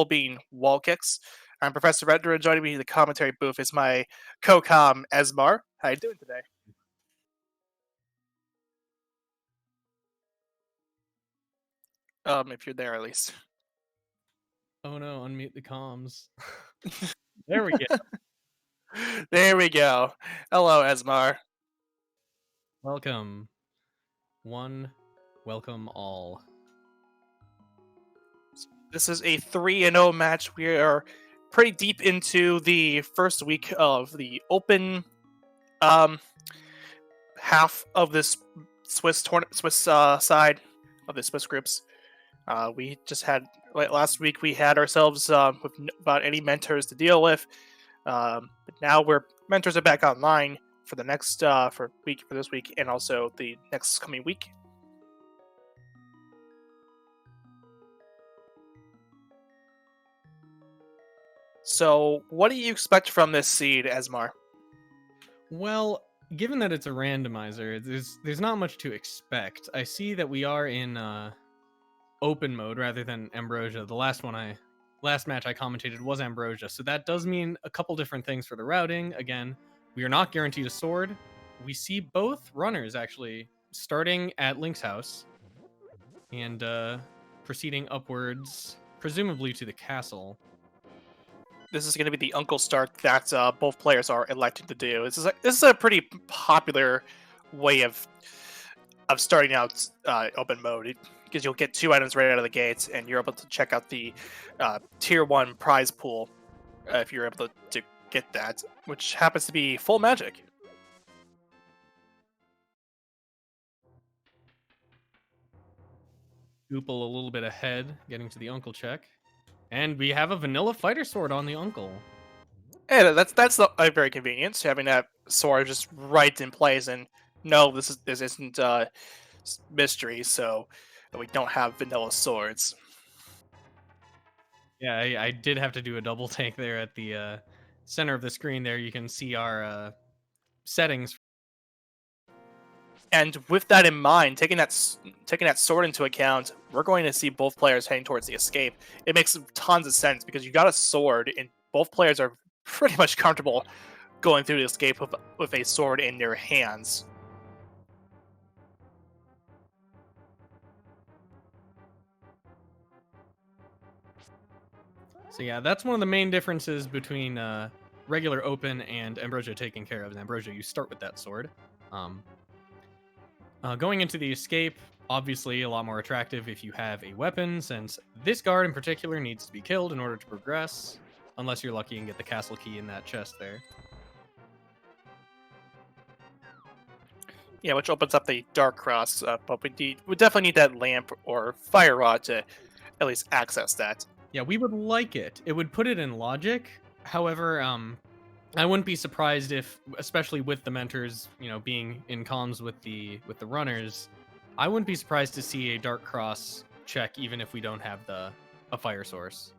being Wallkicks. I'm Professor Rando, and joining me in the commentary booth is my co-com Ezmar. How you doing today? If you're there at least. Oh no, unmute the comms. There we go. There we go. Hello, Ezmar. Welcome. One, welcome all. This is a 3-0 match. We are pretty deep into the first week of the open half of this Swiss side of the Swiss groups. We just had last week. We had ourselves without any mentors to deal with, but now mentors are back online for the next for this week and also the next coming week. So, what do you expect from this seed, Ezmar? Well, given that it's a randomizer, there's not much to expect. I see that we are in open mode rather than Ambrosia. The last match I commentated was Ambrosia, so that does mean a couple different things for the routing. Again, we are not guaranteed a sword. We see both runners actually starting at Link's house and proceeding upwards, presumably to the castle. This is going to be the Uncle Start that both players are electing to do. This is a pretty popular way of starting out open mode, because you'll get 2 items right out of the gates, and you're able to check out the tier 1 prize pool if you're able to get that, which happens to be full magic. Shkoople a little bit ahead, getting to the Uncle check. And we have a vanilla fighter sword on the Uncle. Yeah, that's very convenient, having that sword just right in place. And no, this isn't mystery, so we don't have vanilla swords. Yeah, I did have to do a double take there at the center of the screen. There you can see our settings. And with that in mind, taking that sword into account, we're going to see both players heading towards the escape. It makes tons of sense because you got a sword, and both players are pretty much comfortable going through the escape with a sword in their hands. So yeah, that's one of the main differences between regular open and Ambrosia taking care of. In Ambrosia, you start with that sword. Going into the escape, obviously a lot more attractive if you have a weapon, since this guard in particular needs to be killed in order to progress, unless you're lucky and get the castle key in that chest there. Yeah, which opens up the dark cross, but we definitely need that lamp or fire rod to at least access that. Yeah, we would like it. It would put it in logic. However, I wouldn't be surprised if, especially with the mentors, being in comms with the runners, I wouldn't be surprised to see a dark cross check even if we don't have a fire source.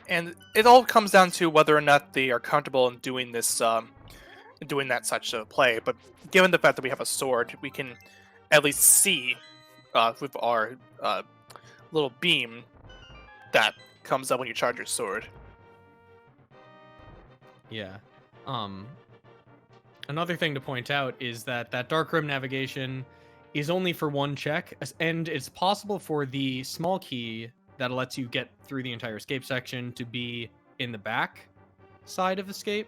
And it all comes down to whether or not they are comfortable in doing this, doing that such a play. But given the fact that we have a sword, we can at least see with our little beam that comes up when you charge your sword. Yeah. Another thing to point out is that dark room navigation is only for one check, and it's possible for the small key that lets you get through the entire escape section to be in the back side of escape,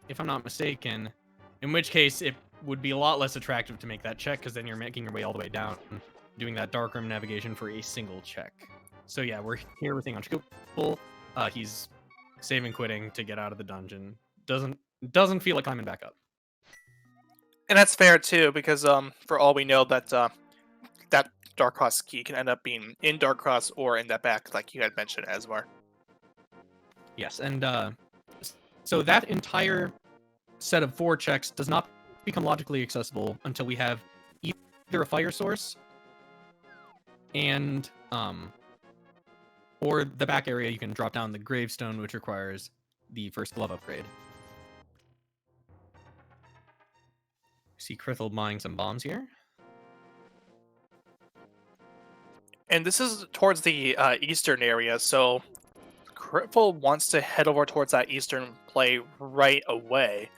if I'm not mistaken. In which case, it would be a lot less attractive to make that check, because then you're making your way all the way down, doing that dark room navigation for a single check. So yeah, we're here with on Shkoople. He's saving quitting to get out of the dungeon. Doesn't feel like climbing back up. And that's fair too, because for all we know, that that Dark Cross key can end up being in Dark Cross or in that back, like you had mentioned, Ezmar. Yes, and so that entire set of 4 checks does not become logically accessible until we have either a fire source and or the back area. You can drop down the gravestone, which requires the first glove upgrade. See Krithel buying some bombs here. And this is towards the eastern area, so Krithel wants to head over towards that eastern play right away.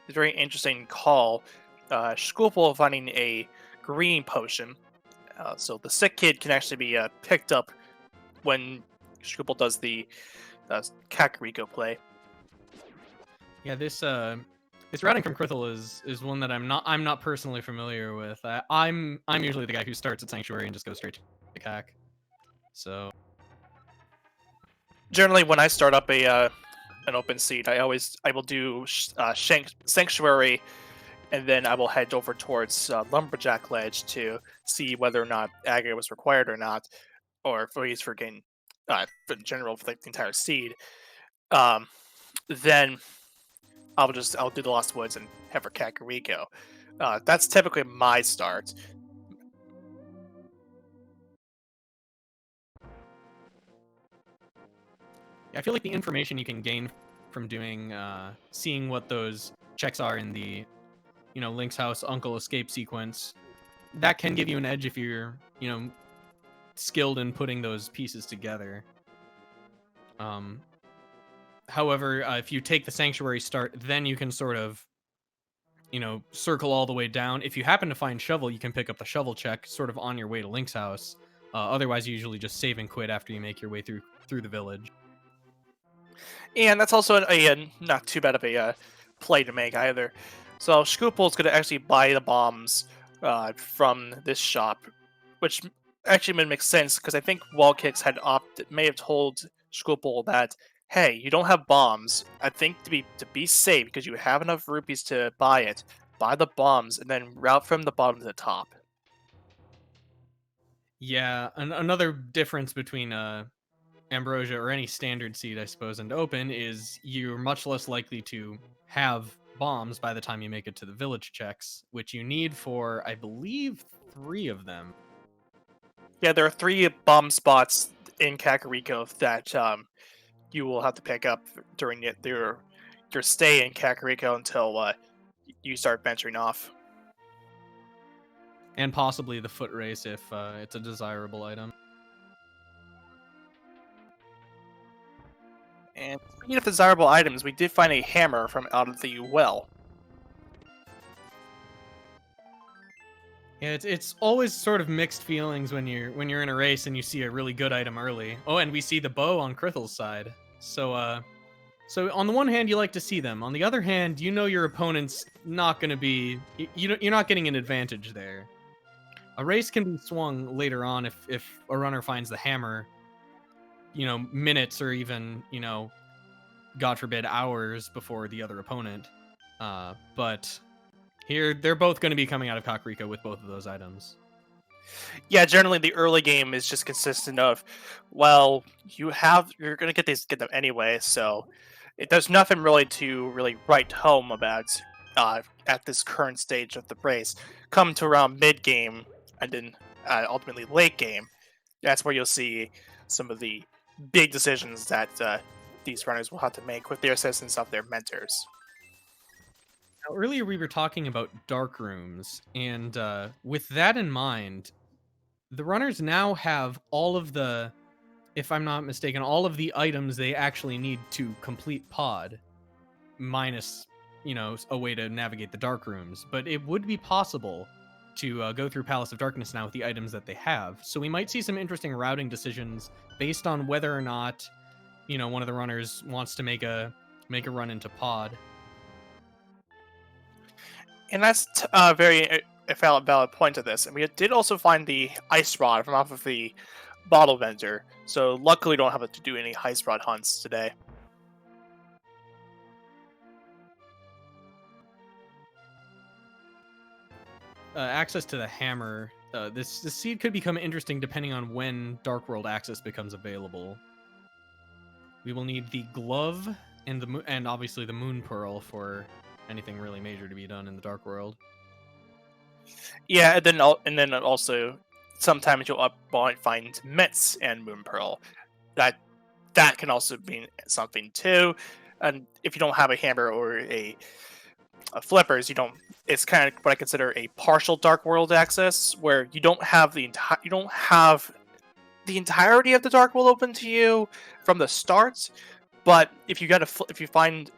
It's a very interesting call. Shkoople finding a green potion, so the sick kid can actually be picked up when Shkoople does the Kakariko play. Yeah, this routing from Krithel is one that I'm not personally familiar with. I'm usually the guy who starts at Sanctuary and just goes straight to Kak. So Generally, when I start up an open seed, I will do Sanctuary, and then I will head over towards Lumberjack Ledge to see whether or not aggregate was required or not, or if he's for getting in general for the entire seed. Um, then I'll do the Lost Woods and head for Kakariko. That's typically my start. yeah, I feel like the information you can gain from doing seeing what those checks are in the Link's house uncle escape sequence, that can give you an edge if you're skilled in putting those pieces together. However, if you take the Sanctuary start, then you can sort of circle all the way down. If you happen to find Shovel, you can pick up the Shovel check sort of on your way to Link's house. Otherwise, you usually just save and quit after you make your way through the village. And that's also a not too bad of a play to make either. So Shkoople is going to actually buy the bombs from this shop, which actually makes sense because I think Wallkicks may have told Shkoople that, hey, you don't have bombs. I think to be safe, because you have enough rupees to buy it, buy the bombs and then route from the bottom to the top. Yeah, another difference between Ambrosia or any standard seed, I suppose, and open is you're much less likely to have bombs by the time you make it to the village checks, which you need for, I believe, 3 of them. Yeah, there are 3 bomb spots in Kakariko that you will have to pick up during your stay in Kakariko until you start venturing off. And possibly the foot race if it's a desirable item. And speaking of desirable items, we did find a hammer from out of the well. Yeah, it's always sort of mixed feelings when you're in a race and you see a really good item early. Oh, and we see the bow on Krithel's side. So on the one hand, you like to see them. On the other hand, your opponent's not going to be you're not getting an advantage there. A race can be swung later on if a runner finds the hammer, minutes or even, God forbid, hours before the other opponent. But here, they're both going to be coming out of Kakariko with both of those items. Yeah, generally the early game is just consistent of, well, you're going to get them anyway, so there's nothing really to write home about at this current stage of the race. Come to around mid game and then ultimately late game, that's where you'll see some of the big decisions that these runners will have to make with the assistance of their mentors. Now, earlier we were talking about dark rooms, and with that in mind, the runners now have all of the, if I'm not mistaken, all of the items they actually need to complete pod, minus, a way to navigate the dark rooms. But it would be possible to go through Palace of Darkness now with the items that they have. So we might see some interesting routing decisions based on whether or not, one of the runners wants to make a run into pod. And that's very a valid point of this. And we did also find the ice rod from off of the bottle vendor. So luckily, we don't have to do any ice rod hunts today. Access to the hammer. This seed could become interesting depending on when Dark World access becomes available. We will need the glove and obviously the moon pearl for anything really major to be done in the Dark World. Yeah, and then also sometimes you'll find mitts and moon pearl. That can also mean something too. And if you don't have a hammer or a flippers, it's kind of what I consider a partial Dark World access, where you don't have the entirety of the dark world open to you from the start, but if you if you find,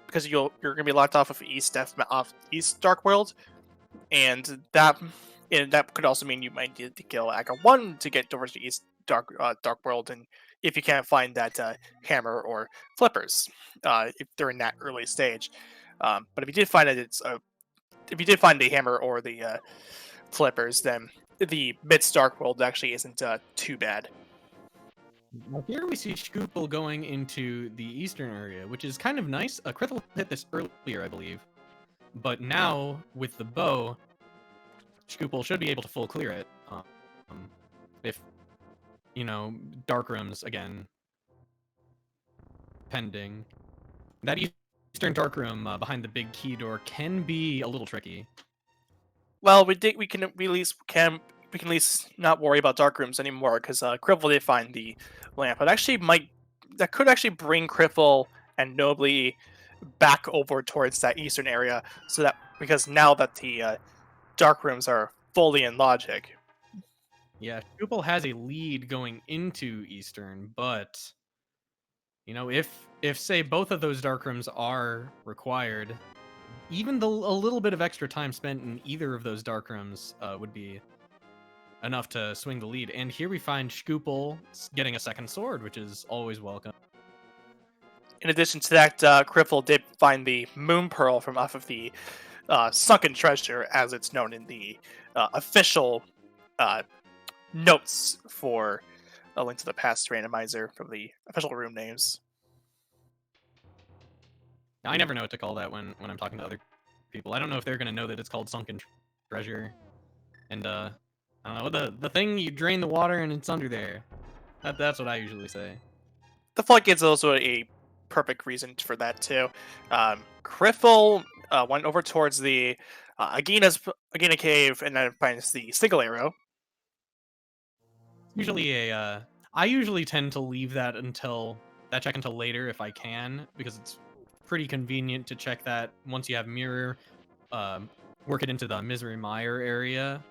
because you're gonna be locked off of East Dark World, and that could also mean you might need to kill Aka 1 to get towards the East Dark World, and if you can't find that hammer or flippers, if they're in that early stage. But if you did find if you did find the hammer or the flippers, then the Mid Dark World actually isn't too bad. Now here we see Shkoople going into the eastern area, which is kind of nice. Krithel hit this earlier, I believe. But now, with the bow, Shkoople should be able to full clear it. If, you know, dark rooms, again, pending. That eastern dark room behind the big key door can be a little tricky. Well, we can at least not worry about dark rooms anymore, because Krithel did find the lamp. That could actually bring Krithel and Nobly back over towards that eastern area, so that, because now that the dark rooms are fully in logic. Yeah, Shkoople has a lead going into eastern, but you know, if say both of those dark rooms are required, even a little bit of extra time spent in either of those dark rooms would be enough to swing the lead. And here we find Shkoople getting a second sword, which is always welcome. In addition to that, Krithel did find the Moon Pearl from off of the Sunken Treasure, as it's known in the official notes for A Link to the Past randomizer from the official room names. I never know what to call that when I'm talking to other people. I don't know if they're going to know that it's called Sunken Treasure. And, I don't know, the thing you drain the water and it's under there. That's what I usually say. The Floodgates is also a perfect reason for that, too. Krithel went over towards the Agina Cave and then finds the Single Arrow. Usually I usually tend to leave that check until later if I can, because it's pretty convenient to check that once you have mirror, work it into the Misery Mire area.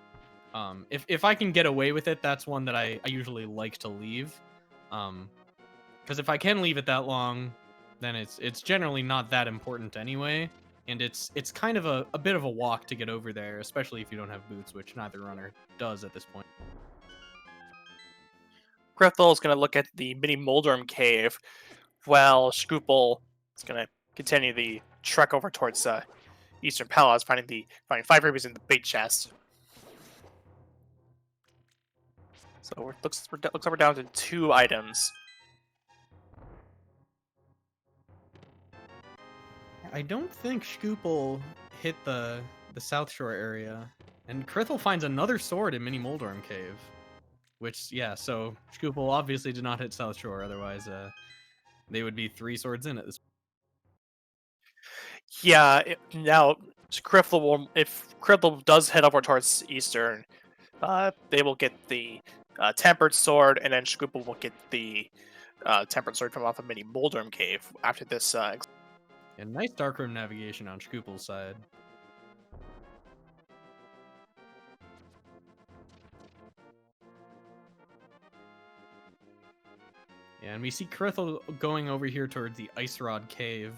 If I can get away with it, that's one that I usually like to leave. Because if I can leave it that long, then it's generally not that important anyway, and it's kind of a bit of a walk to get over there, especially if you don't have boots, which neither runner does at this point. Krithel is going to look at the mini Moldorm Cave, while Shkoople is going to continue the trek over towards Eastern Palace, finding 5 rubies in the bait chest. So it looks like we're down to 2 items. I don't think Shkoople hit the South Shore area, and Krithel finds another sword in Mini Moldorm Cave. Which, yeah, so Shkoople obviously did not hit South Shore, otherwise they would be 3 swords in at this point. Yeah, now if Krithel does head over towards Eastern, they will get the Tempered Sword, and then Shkoople will get the Tempered Sword from off of Mini Moldorm Cave after this. And nice darkroom navigation on Shkoople's side. Yeah, and we see Krithel going over here towards the Ice Rod Cave.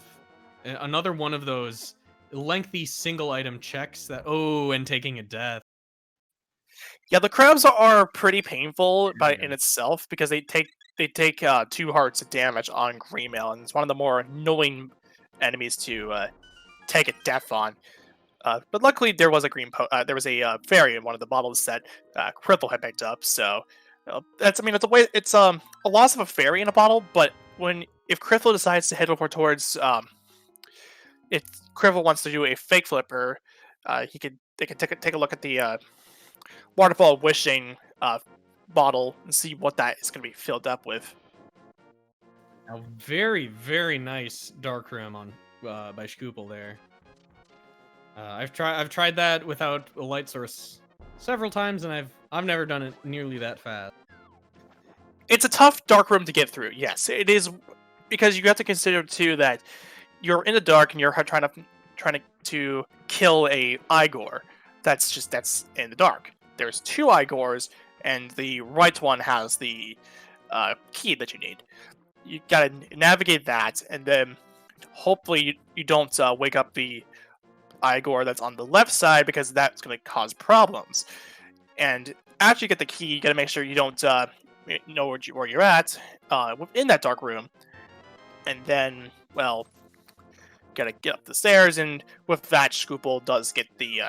Another one of those lengthy single item checks and taking a death. Yeah, the crabs are pretty painful in itself, because they take 2 hearts of damage on Greenmail, and it's one of the more annoying enemies to take a death on. But luckily, there was a fairy in one of the bottles that Krithel had picked up. So it's a loss of a fairy in a bottle. But if Krithel decides to head over towards if Krithel wants to do a fake flipper, they can take a look at the Waterfall of Wishing bottle and see what that is going to be filled up with. A very, very nice darkroom on by Shkoople there. I've tried that without a light source several times, and I've never done it nearly that fast. It's a tough darkroom to get through. Yes, it is, because you have to consider too that you're in the dark and you're trying to kill a Igor that's in the dark. There's 2 Igors, and the right one has the key that you need. You gotta navigate that, and then hopefully you don't wake up the Igor that's on the left side, because that's going to cause problems. And after you get the key, you got to make sure you don't know where you're at within that dark room. And then, well, got to get up the stairs, and with that, Shkoople does get the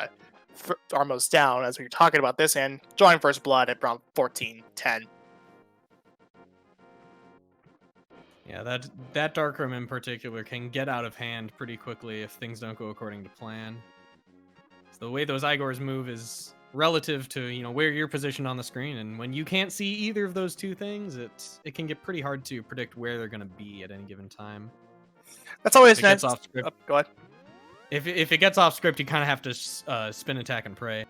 Armos down, as we were talking about this, and drawing first blood at around 14-10. Yeah, that dark room in particular can get out of hand pretty quickly if things don't go according to plan. So the way those Igors move is relative to, you know, where you're positioned on the screen, and when you can't see either of those two things, it can get pretty hard to predict where they're going to be at any given time. That's always If it nice. gets off script, Go ahead. If it gets off script, you kind of have to spin, attack, and pray.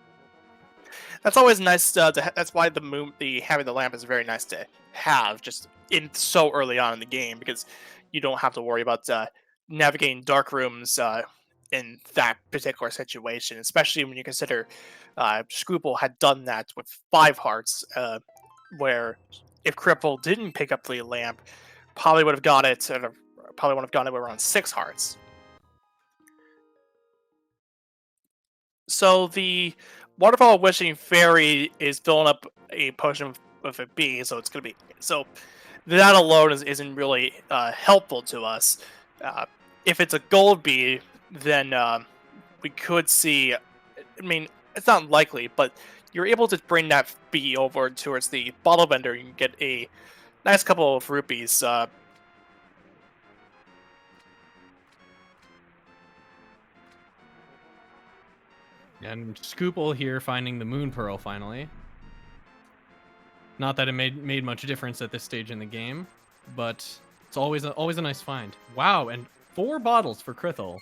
That's always nice. That's why having the lamp is very nice to have just in so early on in the game, because you don't have to worry about navigating dark rooms in that particular situation, especially when you consider Shkoople had done that with 5 hearts, where if Krithel didn't pick up the lamp, probably would have got it. Probably would have gotten it with around 6 hearts. So the Waterfall Wishing Fairy is filling up a potion with a bee, so it's going to be... So that alone isn't really helpful to us. If it's a gold bee, then we could see... I mean, it's not likely, but you're able to bring that bee over towards the bottle vendor. You can get a nice couple of rupees. And Shkoople here finding the Moon Pearl finally. Not that it made much difference at this stage in the game, but it's always a nice find. Wow, and 4 bottles for Krithel.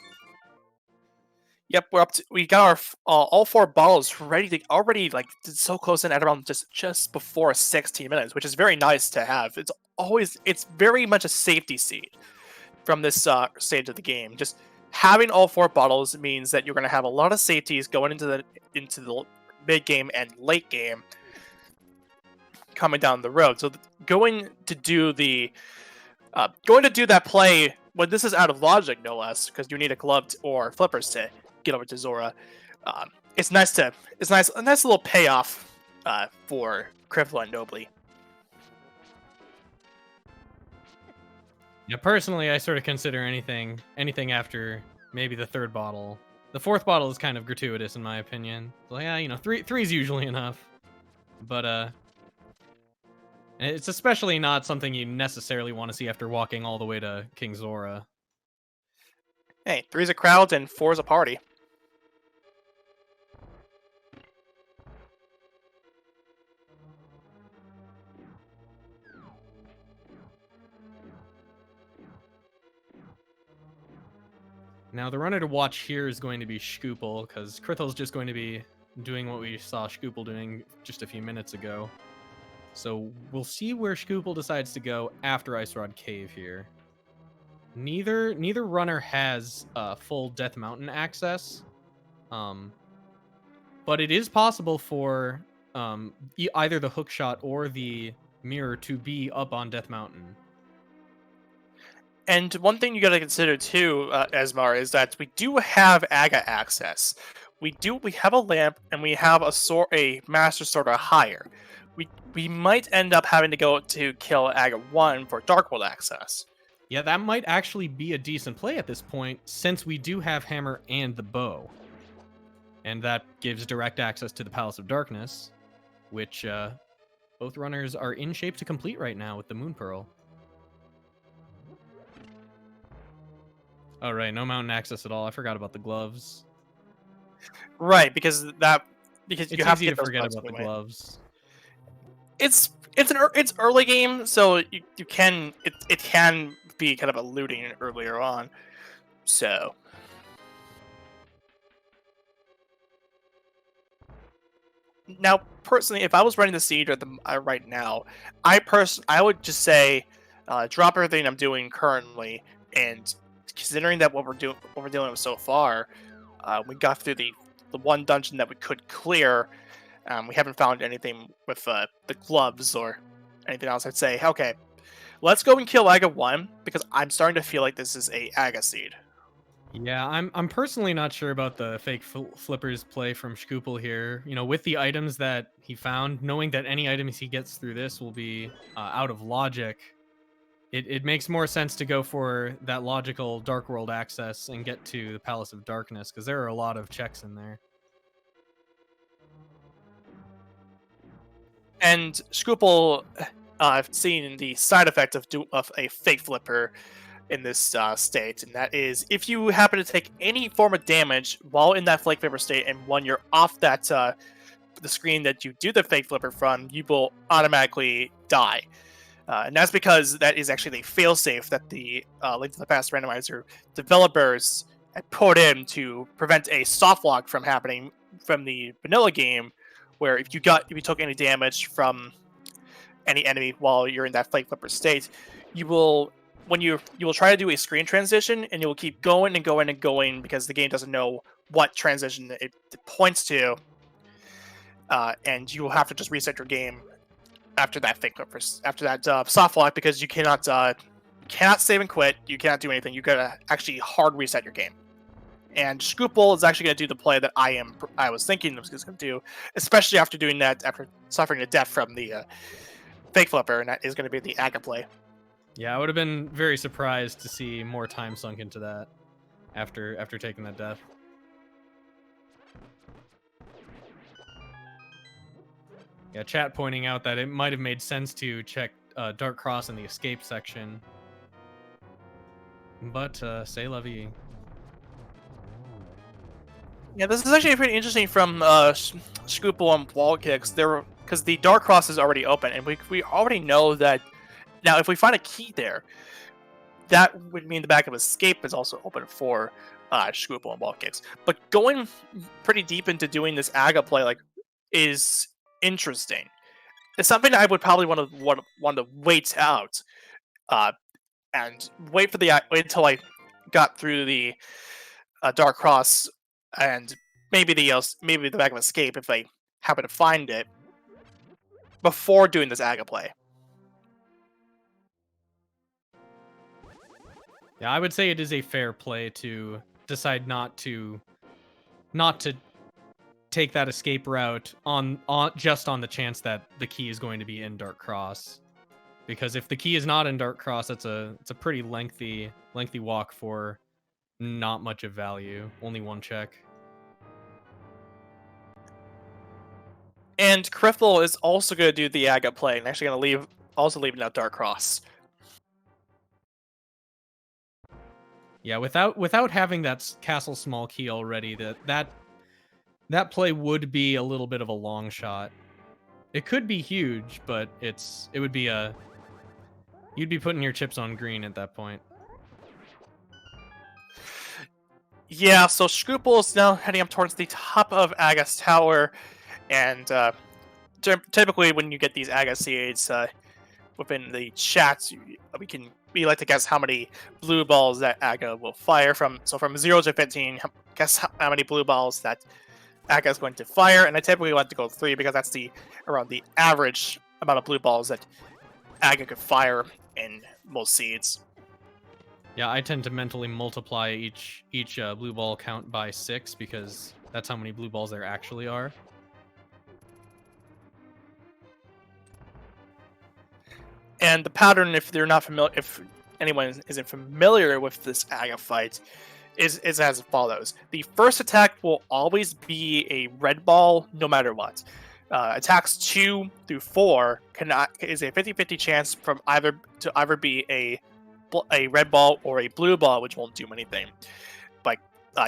Yep, we got our all 4 bottles ready to already, like, so close in at around just before 16 minutes, which is very nice to have. It's very much a safety seed from this stage of the game. Just having all 4 bottles means that you're going to have a lot of safeties going into the mid game and late game coming down the road. So going to do that play when this is out of logic, no less, because you need a glove or flippers to get over to Zora. It's a nice little payoff for Krithel and Nobly. Yeah, personally, I sort of consider anything after maybe the 3rd bottle. The 4th bottle is kind of gratuitous in my opinion. So yeah, you know, three is usually enough. But it's especially not something you necessarily want to see after walking all the way to King Zora. Hey, 3's a crowd and 4's a party. Now, the runner to watch here is going to be Shkoople, because Krithel's just going to be doing what we saw Shkoople doing just a few minutes ago. So we'll see where Shkoople decides to go after Ice Rod Cave here. Neither runner has full Death Mountain access, but it is possible for either the hookshot or the mirror to be up on Death Mountain. And one thing you got to consider too, Ezmar, is that we do have Aga access. We have a lamp, and we have a Master Sword or higher. We might end up having to go to kill Aga 1 for Dark World access. Yeah, that might actually be a decent play at this point, since we do have Hammer and the bow. And that gives direct access to the Palace of Darkness, which both runners are in shape to complete right now with the Moon Pearl. Oh, right, no mountain access at all. I forgot about the gloves. Right, because you have easy to forget about the gloves. It's early game, so it can be kind of a looting earlier on. So now, personally, if I was running the siege right now, I would just say drop everything I'm doing currently, and considering that what we're dealing with so far, we got through the one dungeon that we could clear. We haven't found anything with the gloves or anything else. I'd say, okay, let's go and kill Aga 1, because I'm starting to feel like this is a Aga seed. Yeah, I'm personally not sure about the fake flippers play from Shkoople here. You know, with the items that he found, knowing that any items he gets through this will be out of logic, it makes more sense to go for that logical Dark World access and get to the Palace of Darkness, because there are a lot of checks in there. And Shkoople, I've seen the side effect of a fake flipper in this state, and that is if you happen to take any form of damage while in that fake flipper state, and when you're off that the screen that you do the fake flipper from, you will automatically die. And that's because that is actually the failsafe that the Link to the Past randomizer developers had put in to prevent a soft lock from happening from the vanilla game, where if you took any damage from any enemy while you're in that fake flipper state, you will try to do a screen transition, and you will keep going and going and going because the game doesn't know what transition it points to, and you will have to just reset your game after that fake flipper, after that soft lock, because you cannot save and quit, you cannot do anything. You gotta actually hard reset your game. And Shkoople is actually going to do the play that I was thinking it was going to do, especially after doing that, after suffering a death from the fake flipper, and that is going to be the Aga play. Yeah, I would have been very surprised to see more time sunk into that after taking that death. Yeah, chat pointing out that it might have made sense to check Dark Cross in the escape section. But, c'est la vie. Yeah, this is actually pretty interesting from Shkoople and Wallkicks. Because the Dark Cross is already open, and we already know that. Now, if we find a key there, that would mean the back of escape is also open for Shkoople and Wallkicks. But going pretty deep into doing this Aga play is interesting. It's something that I would probably want to wait out, and wait until I got through the Dark Cross, and maybe the back of escape if I happen to find it before doing this Aga play. Yeah, I would say it is a fair play to decide not to take that escape route on just on the chance that the key is going to be in Dark Cross. Because if the key is not in Dark Cross, it's a pretty lengthy walk for not much of value. Only one check. And Krithel is also going to do the Aga play, and actually going to leave out Dark Cross. Yeah, without having that castle small key already, that play would be a little bit of a long shot. It could be huge, but it would be you'd be putting your chips on green at that point. Yeah, so Shkoople is now heading up towards the top of Aga's tower, and typically when you get these Aga seeds within the chats, we like to guess how many blue balls that Aga will fire from. So from 0 to 15, guess how many blue balls that Aga is going to fire, and I typically like to go 3 because that's around the average amount of blue balls that Aga could fire in most seeds. Yeah, I tend to mentally multiply each blue ball count by 6 because that's how many blue balls there actually are. And the pattern, if anyone isn't familiar with this Aga fight, is as follows. The first attack will always be a red ball, no matter what. Attacks 2 through 4 is a 50-50 chance to either be a red ball or a blue ball, which won't do anything, like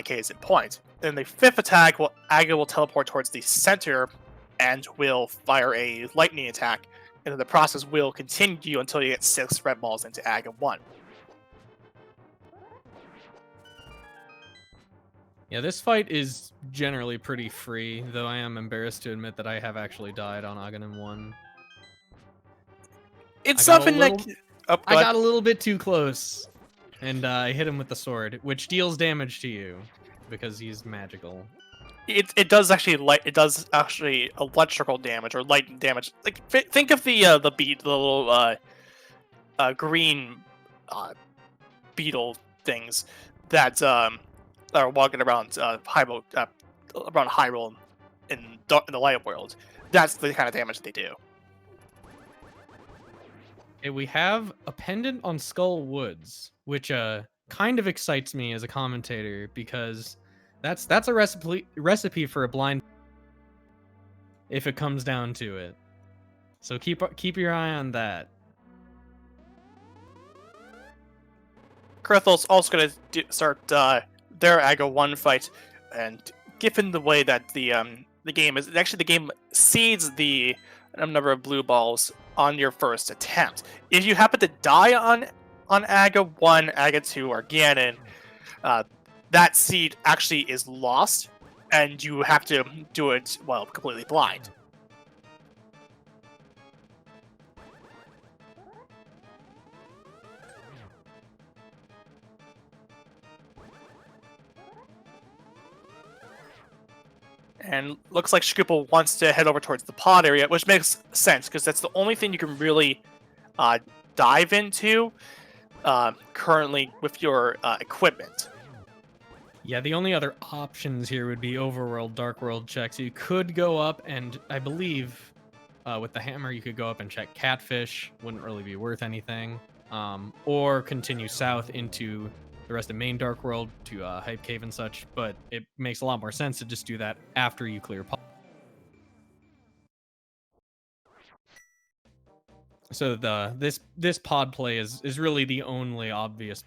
case in point. Then the 5th attack, Aga will teleport towards the center and will fire a lightning attack, and then the process will continue until you get 6 red balls into Aga 1. Yeah, this fight is generally pretty free, though I am embarrassed to admit that I have actually died on Aghanim 1. It's something that... I got a little bit too close, and I hit him with the sword, which deals damage to you, because he's magical. it does actually electrical damage or light damage. Like think of the little green beetle things that are walking around around Hyrule in the light world. That's the kind of damage they do. Okay, we have a pendant on Skull Woods, which kind of excites me as a commentator because that's a recipe for a blind if it comes down to it. So keep your eye on that. Krithel's also going to start their Aga 1 fight, and given the way that the game is, actually the game seeds the number of blue balls on your first attempt. If you happen to die on Aga 1, Aga 2, or Ganon, that seed actually is lost, and you have to do it, well, completely blind. And looks like Shkoople wants to head over towards the pod area, which makes sense, because that's the only thing you can really dive into currently with your equipment. Yeah, the only other options here would be overworld, dark world checks. You could go up, and I believe with the hammer, you could go up and check Catfish. Wouldn't really be worth anything. Or continue south into the rest of main dark world to Hype Cave and such. But it makes a lot more sense to just do that after you clear pod. So this pod play is really the only obvious.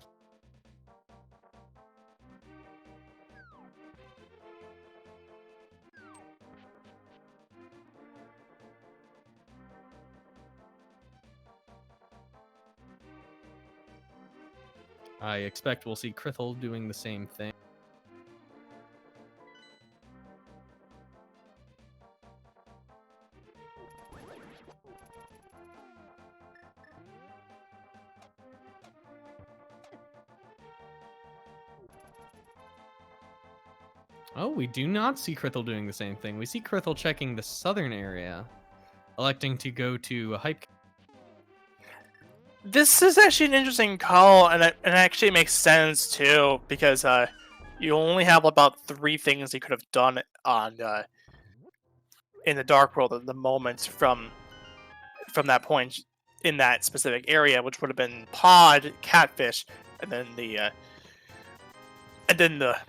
I expect we'll see Krithel doing the same thing. Oh, we do not see Krithel doing the same thing. We see Krithel checking the southern area, electing to go to Hype. This is actually an interesting call, and it actually makes sense too, because you only have about 3 things you could have done on in the Dark World at the moment from that point in that specific area, which would have been Pod, Catfish, and then the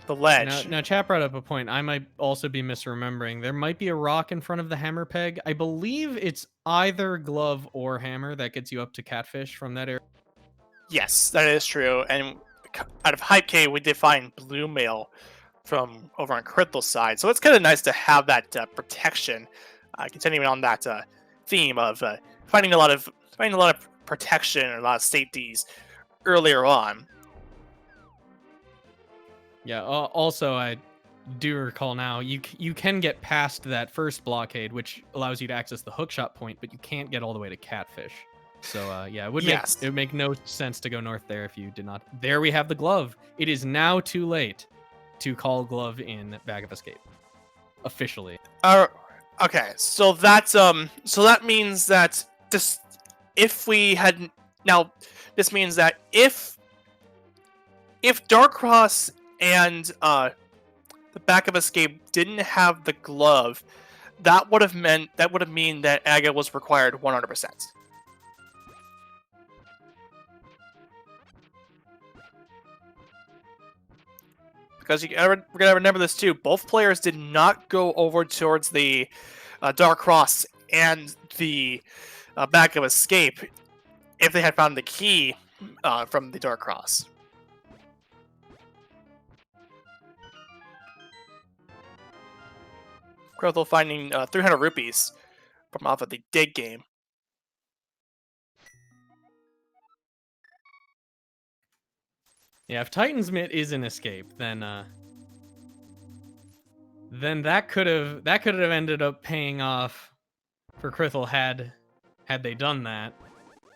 ledge. Now, Chap brought up a point. I might also be misremembering. There might be a rock in front of the hammer peg. I believe it's either glove or hammer that gets you up to Catfish from that area. Yes, that is true. And out of Hype Cave, we did find Blue Mail from over on Krithel's side, so it's kind of nice to have that protection. Continuing on that theme of finding a lot of protection and a lot of safeties earlier on. Yeah. Also, I do recall now you can get past that first blockade, which allows you to access the hookshot point, but you can't get all the way to Catfish. So yeah, it would make no sense to go north there if you did not. There we have the glove. It is now too late to call glove in Bag of Escape officially. Okay, so that's so that means that this means that if Darkross and the Bag of Escape didn't have the glove, that would have mean that Aga was required 100%. Because we're gonna remember this too. Both players did not go over towards the Darkross and the Bag of Escape if they had found the key from the Darkross. Krithel finding 300 rupees from off of the dig game. Yeah, if Titan's Mitt is an escape, then that could have ended up paying off for Krithel had they done that.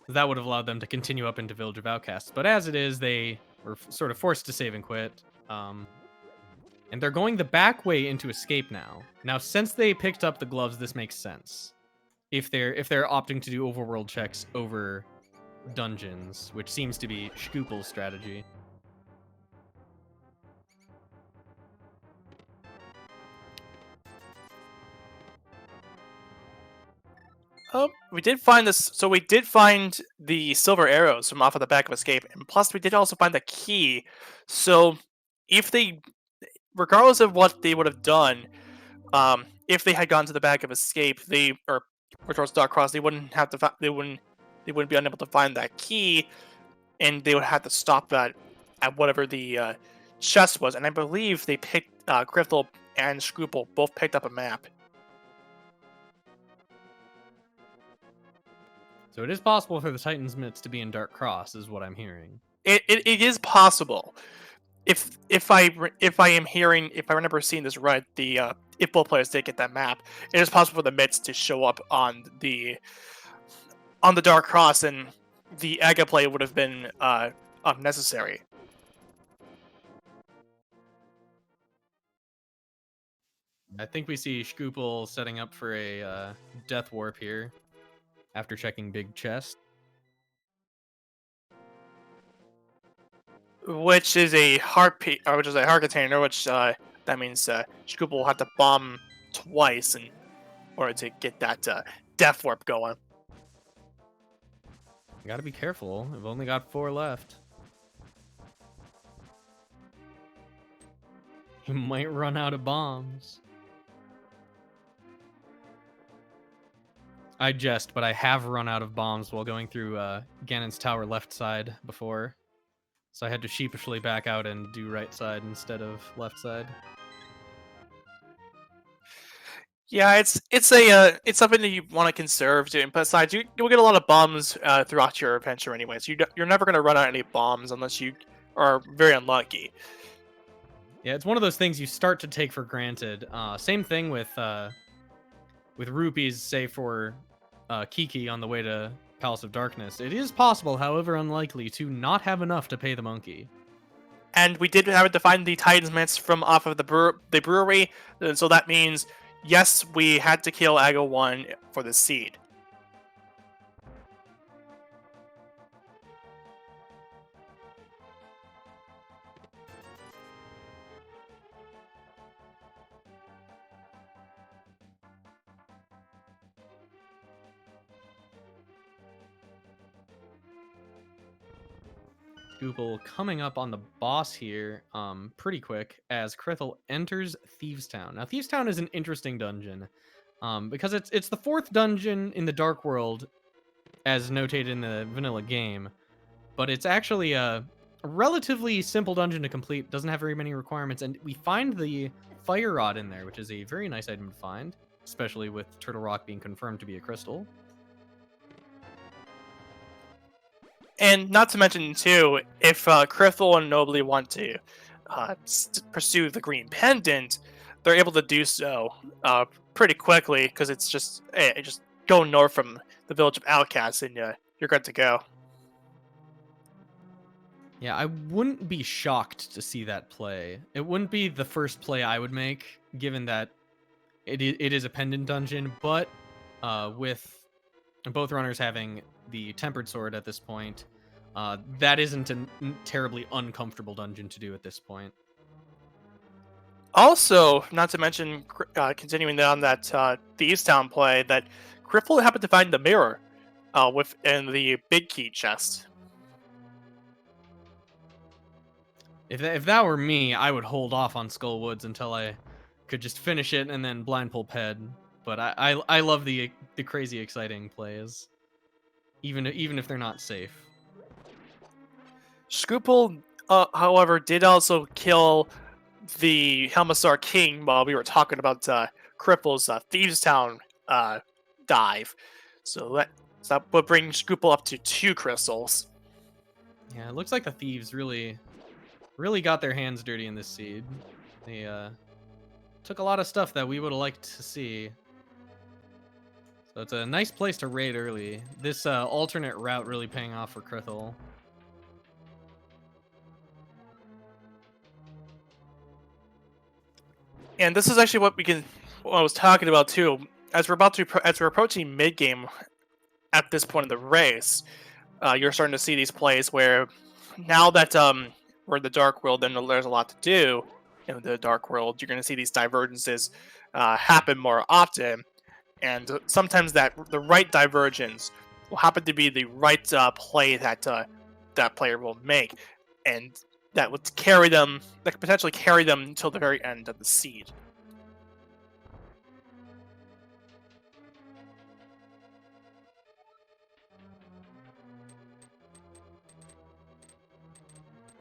That would have allowed them to continue up into Village of Outcasts. But as it is, they were sort of forced to save and quit. And they're going the back way into escape now. Now, since they picked up the gloves, this makes sense. If they're opting to do overworld checks over dungeons, which seems to be Shkoople's strategy. Oh, we did find this. So we did find the silver arrows from off of the back of escape, and plus we did also find the key. So if they, regardless of what they would have done, if they had gone to the back of escape, or towards Dark Cross, they wouldn't have to. They wouldn't be unable to find that key, and they would have to stop that at whatever the chest was. And I believe they picked Krithel and Shkoople both picked up a map. So it is possible for the Titan's Mitts to be in Dark Cross, is what I'm hearing. It is possible. If I remember seeing this right, if both players did get that map, it is possible for the Mitts to show up on the Dark Cross, and the Aga play would have been unnecessary. I think we see Shkoople setting up for a death warp here after checking big chest. Which is a heart container, which that means Shkoople will have to bomb twice in order to get that death warp going. Gotta be careful. We've only got 4 left. He might run out of bombs. I jest, but I have run out of bombs while going through Ganon's tower left side before. So I had to sheepishly back out and do right side instead of left side. Yeah, it's something that you want to conserve. And besides, you'll get a lot of bombs throughout your adventure, anyways. You're never going to run out any bombs unless you are very unlucky. Yeah, it's one of those things you start to take for granted. Same thing with rupees, say for Kiki on the way to Palace of Darkness. It is possible, however unlikely, to not have enough to pay the monkey. And we did have to find the Titan's Mitts from off of the brewery, and so that means, yes, we had to kill Aga 1 for the seed. Shkoople coming up on the boss here pretty quick as Krithel enters Thieves Town. Now, Thieves Town is an interesting dungeon because it's the 4th dungeon in the Dark World as notated in the vanilla game, but it's actually a relatively simple dungeon to complete, doesn't have very many requirements, and we find the Fire Rod in there, which is a very nice item to find, especially with Turtle Rock being confirmed to be a crystal. And not to mention, too, if Krithel and Nobly want to pursue the Green Pendant, they're able to do so pretty quickly, because it's just go north from the village of Outcasts, and you're good to go. Yeah, I wouldn't be shocked to see that play. It wouldn't be the first play I would make, given that it is a pendant dungeon, but with both runners having the Tempered Sword at this point, that isn't a terribly uncomfortable dungeon to do at this point. Also, not to mention, continuing on that Thieves Town play, that Krithel happened to find the mirror within the big key chest. If that were me, I would hold off on Skull Woods until I could just finish it and then blind pull Ped. But I love the crazy exciting plays, even if they're not safe. Shkoople, however, did also kill the Helmassar King while we were talking about Kripple's Thieves Town dive. So that would bring Shkoople up to 2 crystals. Yeah, it looks like the thieves really got their hands dirty in this seed. They took a lot of stuff that we would have liked to see. So it's a nice place to raid early. This alternate route really paying off for Krithel. And this is actually what I was talking about too. As we're approaching mid game at this point in the race, you're starting to see these plays where now that we're in the dark world, then there's a lot to do in the dark world. You're going to see these divergences happen more often, and sometimes the right divergence will happen to be the right play that that player will make, and that would could potentially carry them until the very end of the seed.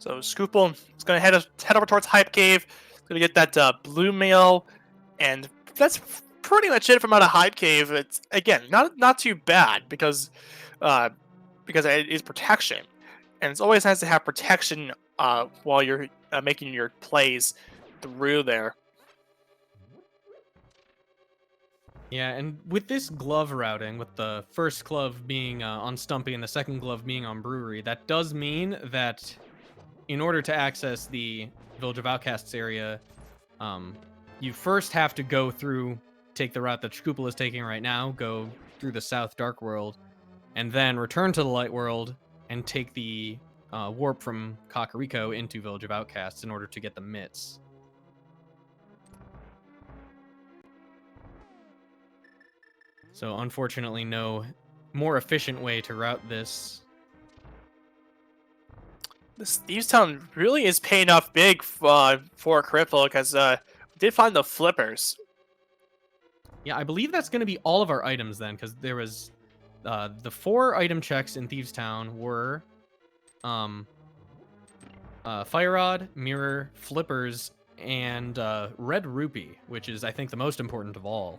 So Shkoople is going to head over towards Hype Cave. Going to get that blue mail, and that's pretty much it from out of Hype Cave. It's again not too bad because it is protection, and it's always nice to have protection while you're making your plays through there. Yeah, and with this glove routing, with the first glove being on Stumpy and the second glove being on Brewery, that does mean that in order to access the Village of Outcasts area, you first have to take the route that Shkoople is taking right now, go through the South Dark World, and then return to the Light World and take the warp from Kakariko into Village of Outcasts in order to get the mitts. So unfortunately, no more efficient way to route this. This Thieves Town really is paying off big for Krithel because we did find the flippers. Yeah, I believe that's going to be all of our items then, because there was the 4 item checks in Thieves Town were Fire Rod, Mirror, Flippers, and Red Rupee, which is, I think, the most important of all.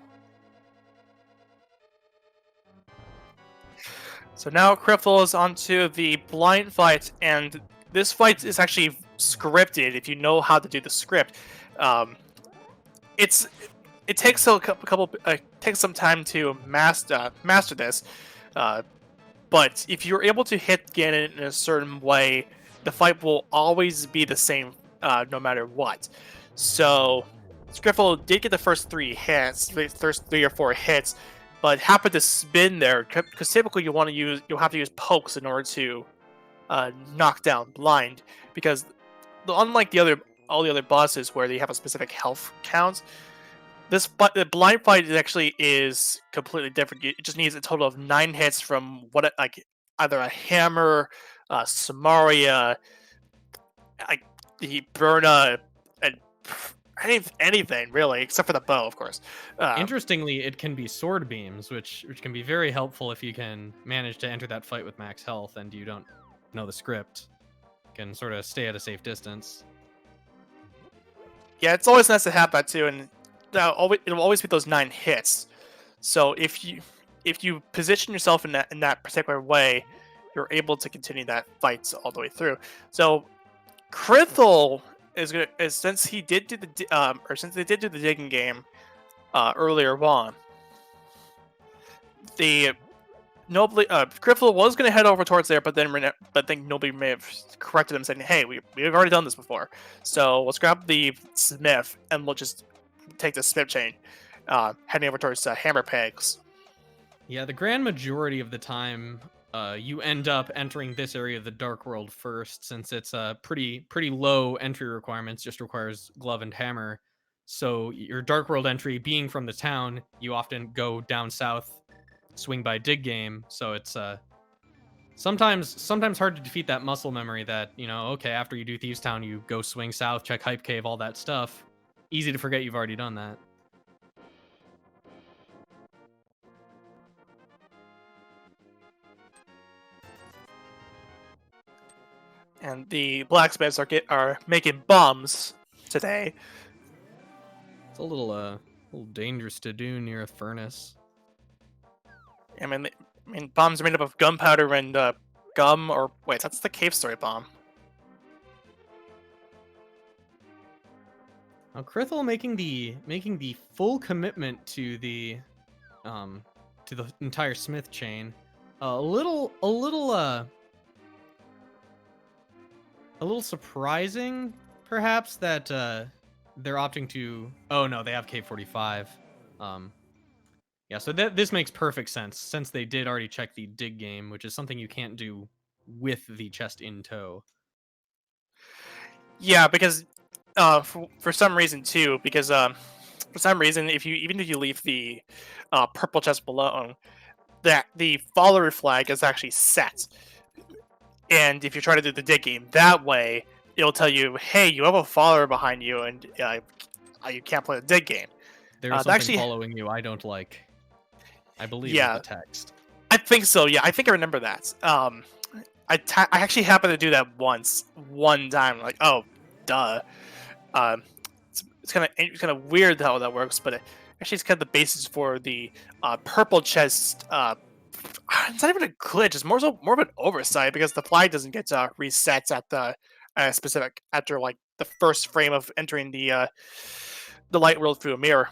So now Krithel is onto the blind fight, and this fight is actually scripted if you know how to do the script. It takes takes some time to master this, but if you're able to hit Ganon in a certain way, the fight will always be the same no matter what. So Krithel did get the first 3 hits, the first 3 or 4 hits, but happened to spin there because typically you'll have to use pokes in order to knock down blind, because unlike all the other bosses where they have a specific health count, the blind fight is completely different. It just needs a total of 9 hits from either a hammer, Samaria, like the Burna, and anything really, except for the bow, of course. Interestingly, it can be sword beams, which can be very helpful if you can manage to enter that fight with max health and you don't know the script. You can sort of stay at a safe distance. Yeah, it's always nice to have that too, and it'll always be those 9 hits. So if you position yourself in that particular way, you're able to continue that fight all the way through. So Krithel since they did do the digging game earlier on, the Nobly Krithel was going to head over towards there, but then Nobly may have corrected them, saying, "Hey, we've already done this before, so let's grab the smith and we'll just take the smith chain, heading over towards Hammer Pegs." Yeah, the grand majority of the time, you end up entering this area of the Dark World first, since it's pretty low entry requirements, just requires glove and hammer. So your Dark World entry being from the town, you often go down south, swing by dig game. So it's sometimes hard to defeat that muscle memory that, okay, after you do Thieves Town, you go swing south, check Hype Cave, all that stuff. Easy to forget you've already done that. And the blacksmiths are making bombs today. It's a little dangerous to do near a furnace. I mean, bombs are made up of gunpowder and gum, or wait, that's the cave story bomb. Now Krithel making the full commitment to the entire smith chain. A little surprising, perhaps, that they're opting to. Oh no, they have K45. Yeah, so this makes perfect sense since they did already check the dig game, which is something you can't do with the chest in tow. Yeah, because for some reason too, because for some reason, even if you leave the purple chest below, that the follower flag is actually set, and if you try to do the dig game that way, it'll tell you, "Hey, you have a follower behind you, and you can't play the dig game." There is That something actually, following you I don't like. I believe is the yeah, text. I think so. Yeah, I think I remember that. I actually happened to do that one time. Like, oh, duh. Um, it's kind of weird how that works, but actually, it's kind of the basis for the purple chest. It's not even a glitch. It's more of an oversight because the flag doesn't get reset at the specific after like the first frame of entering the light world through a mirror.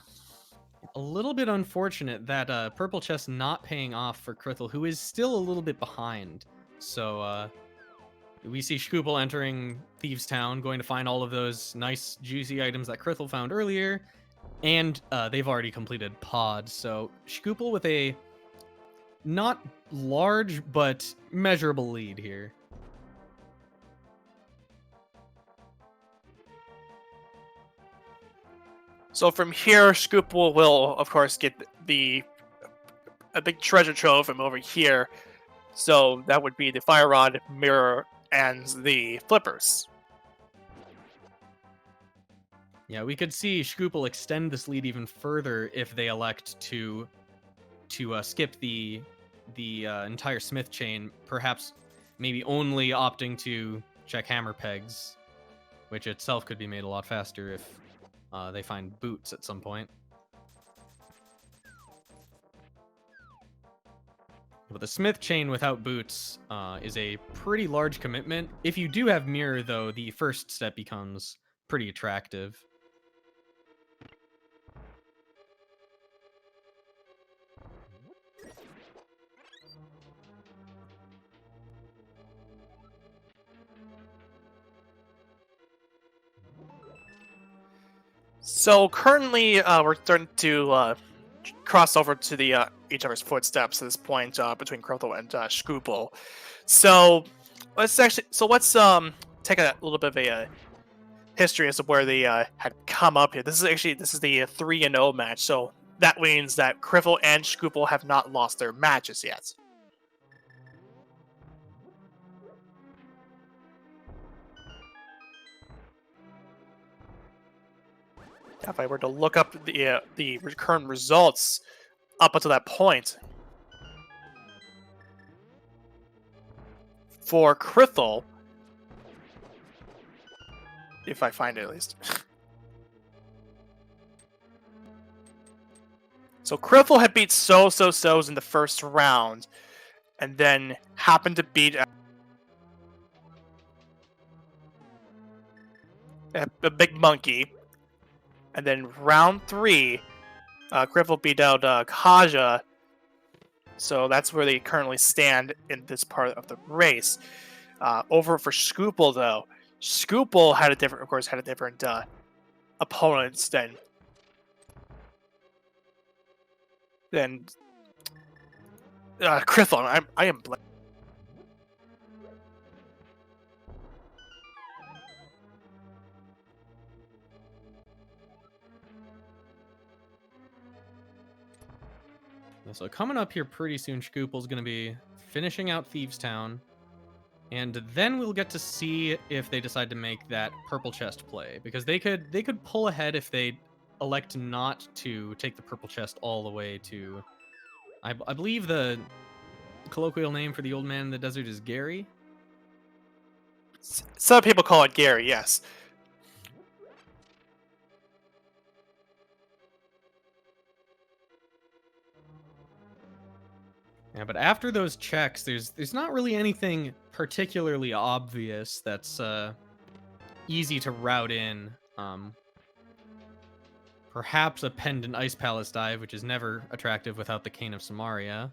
A little bit unfortunate that purple chest not paying off for Krithel, who is still a little bit behind. So we see Shkoople entering Thieves Town, going to find all of those nice juicy items that Krithel found earlier, and they've already completed Pod. So Shkoople with a not large but measurable lead here. So from here, Scoop will of course get a big treasure trove from over here. So that would be the fire rod, mirror, and the flippers. Yeah, we could see Shkoople extend this lead even further if they elect to skip the entire Smith chain, perhaps maybe only opting to check hammer pegs, which itself could be made a lot faster if they find boots at some point. But the Smith chain without boots is a pretty large commitment. If you do have mirror, though, the first step becomes pretty attractive. So currently, we're starting to cross over to the each other's footsteps at this point between Krithel and Shkoople. So let's take a little bit of a history as to where they had come up here. This is the 3-0 match, so that means that Krithel and Shkoople have not lost their matches yet. If I were to look up the current results up until that point, for Krithel, if I find it at least. So Krithel had beat So's in the first round, and then happened to beat a big monkey. And then round 3, Krithel beat out Kaja. So that's where they currently stand in this part of the race. Over for Shkoople, though, Shkoople had a different opponents than Krithel. I am. So coming up here pretty soon, Shkoople's going to be finishing out Thieves Town, and then we'll get to see if they decide to make that purple chest play, because they could pull ahead if they elect not to take the purple chest all the way to. I believe the colloquial name for the old man in the desert is Gary. Some people call it Gary. Yes. Yeah, but after those checks, there's not really anything particularly obvious that's easy to route in. Perhaps a pendant ice palace dive, which is never attractive without the cane of Samaria.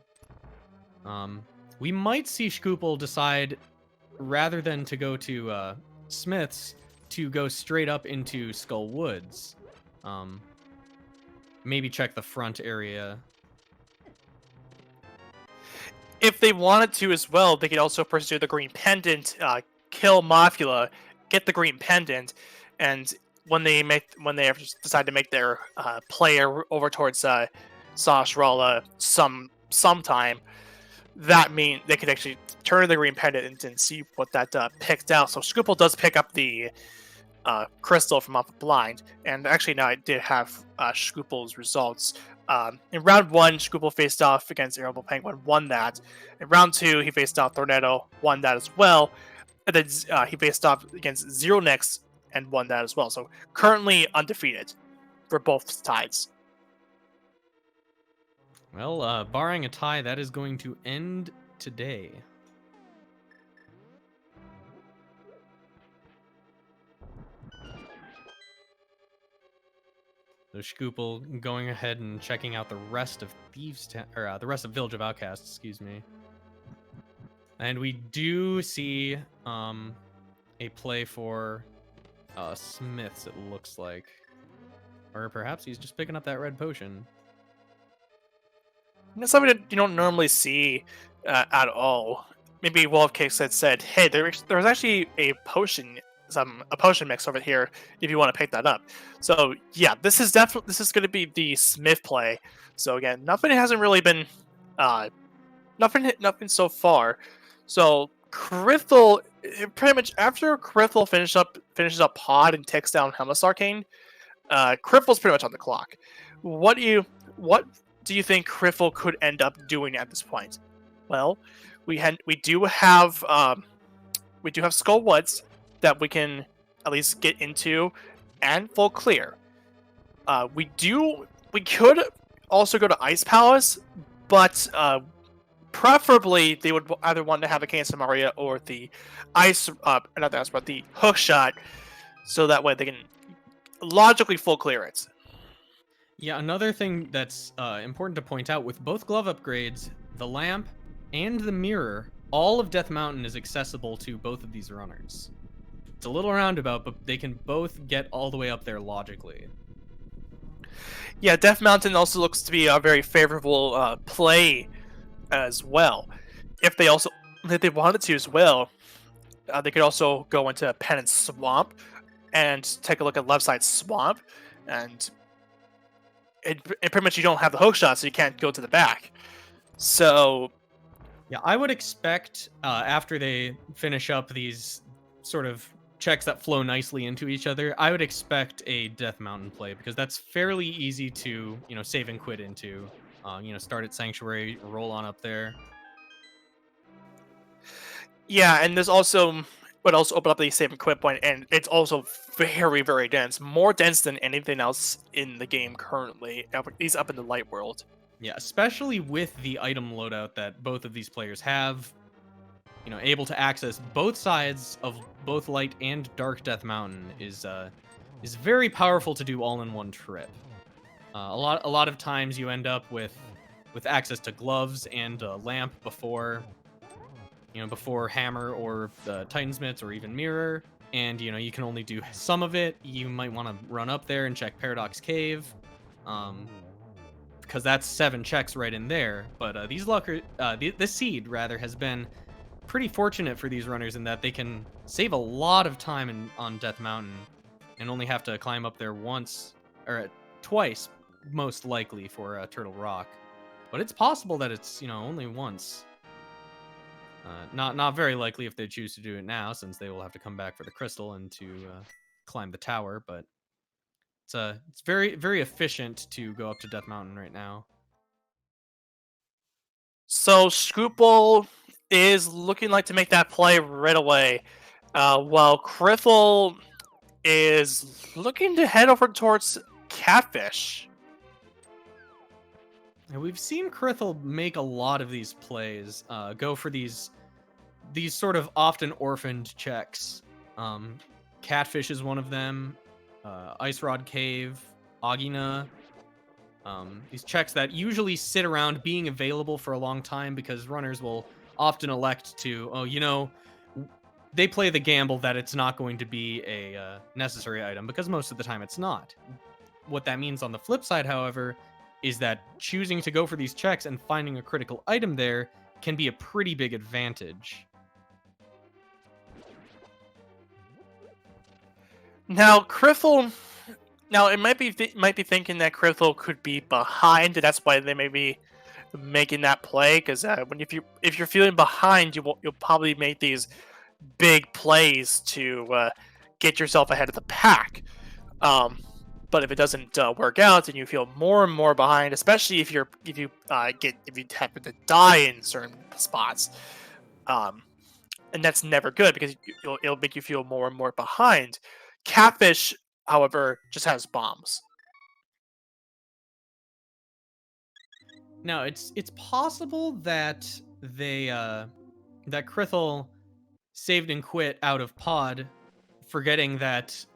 We might see Shkoople decide, rather than to go to Smith's, to go straight up into Skull Woods. Maybe check the front area. If they wanted to as well, they could also pursue the green pendant, kill Mafula, get the green pendant, and when they decide to make their player over towards Sashrala sometime, that means they could actually turn the green pendant and see what that picked out. So Shkoople does pick up the crystal from off the blind, and actually now I did have Shkoople's results. In round 1, Shkoople faced off against Arable Penguin, won that. In round 2, he faced off Tornado, won that as well. And then he faced off against Zero Nix and won that as well. So currently undefeated for both sides. Well, barring a tie, that is going to end today. So Shkoople going ahead and checking out the rest of the rest of Village of Outcasts, excuse me. And we do see a play for Smiths, it looks like. Or perhaps he's just picking up that red potion. That's something that you don't normally see at all. Maybe Wallkicks had said, hey, there's actually a potion mix over here if you want to pick that up. So yeah, this is going to be the Smith play. So again, nothing hasn't really been nothing so far. So Krithel, pretty much after Krithel finishes up Pod and takes down Helmus Arcane, Krithel's pretty much on the clock. What do you think Krithel could end up doing at this point? Well, we do have Skull Woods that we can at least get into and full clear. We could also go to Ice Palace, but preferably they would either want to have a Cancer Maria or the the hook shot, so that way they can logically full clear it. Yeah, another thing that's important to point out, with both glove upgrades, the lamp and the mirror, all of Death Mountain is accessible to both of these runners. It's a little roundabout, but they can both get all the way up there logically. Yeah, Death Mountain also looks to be a very favorable play as well. If they wanted to as well, they could also go into Penance Swamp and take a look at left side Swamp, and pretty much you don't have the hook shot, so you can't go to the back. So yeah, I would expect after they finish up these sort of checks that flow nicely into each other, I would expect a Death Mountain play, because that's fairly easy to, save and quit into. Start at Sanctuary, roll on up there. Yeah, and there's also would also open up the save and quit point, and it's also very, very dense. More dense than anything else in the game currently, at least up in the light world. Yeah, especially with the item loadout that both of these players have. Able to access both sides of both light and dark Death Mountain is very powerful to do all in one trip. A lot of times you end up with access to gloves and a lamp before hammer or the Titansmiths or even mirror, and you can only do some of it. You might want to run up there and check Paradox Cave, because that's 7 checks right in there. But this seed rather has been pretty fortunate for these runners in that they can save a lot of time on Death Mountain and only have to climb up there once or twice, most likely, for Turtle Rock. But it's possible that it's only once. Not very likely if they choose to do it now, since they will have to come back for the crystal and to climb the tower. But it's very, very efficient to go up to Death Mountain right now. So Shkoople is looking like to make that play right away, while Krithel is looking to head over towards Catfish. And we've seen Krithel make a lot of these plays, go for these sort of often orphaned checks. Catfish is one of them. Ice Rod Cave, Agina. These checks that usually sit around being available for a long time because runners will often elect to, they play the gamble that it's not going to be a necessary item, because most of the time it's not. What that means on the flip side, however, is that choosing to go for these checks and finding a critical item there can be a pretty big advantage. Now, Krithel. Now, it might be thinking that Krithel could be behind, and that's why they may be making that play. Because if you're feeling behind, you'll probably make these big plays to get yourself ahead of the pack. But if it doesn't work out, and you feel more and more behind, especially if you happen to die in certain spots, and that's never good because it'll make you feel more and more behind. Catfish, however, just has bombs. Now, it's possible that that Krithel saved and quit out of pod, forgetting that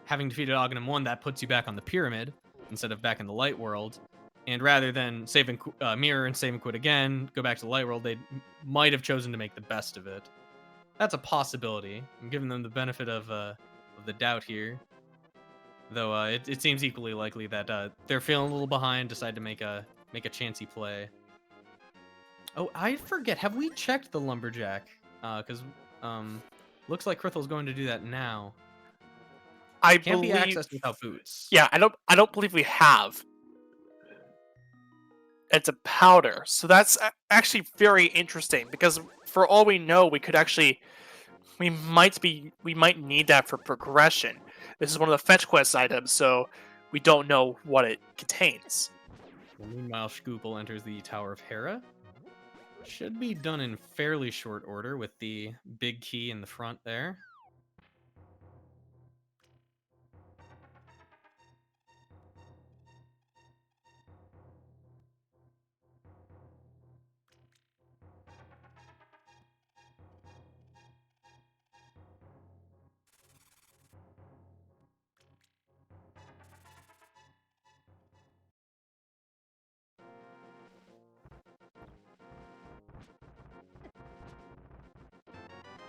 having defeated Aghanim 1, that puts you back on the pyramid instead of back in the light world. And rather than save and mirror and save and quit again, go back to the light world, they might have chosen to make the best of it. That's a possibility. I'm giving them the benefit of the doubt here. Though it seems equally likely that they're feeling a little behind, decide to make a chancy play. Oh, I forget. Have we checked the lumberjack? Because looks like Krithel's going to do that now. Can't be accessed without boots. Yeah, I don't believe we have. It's a powder, so that's actually very interesting because for all we know, we might need that for progression. This is one of the fetch quest items, so we don't know what it contains. Well, meanwhile, Shkoople enters the Tower of Hera. Should be done in fairly short order with the big key in the front there.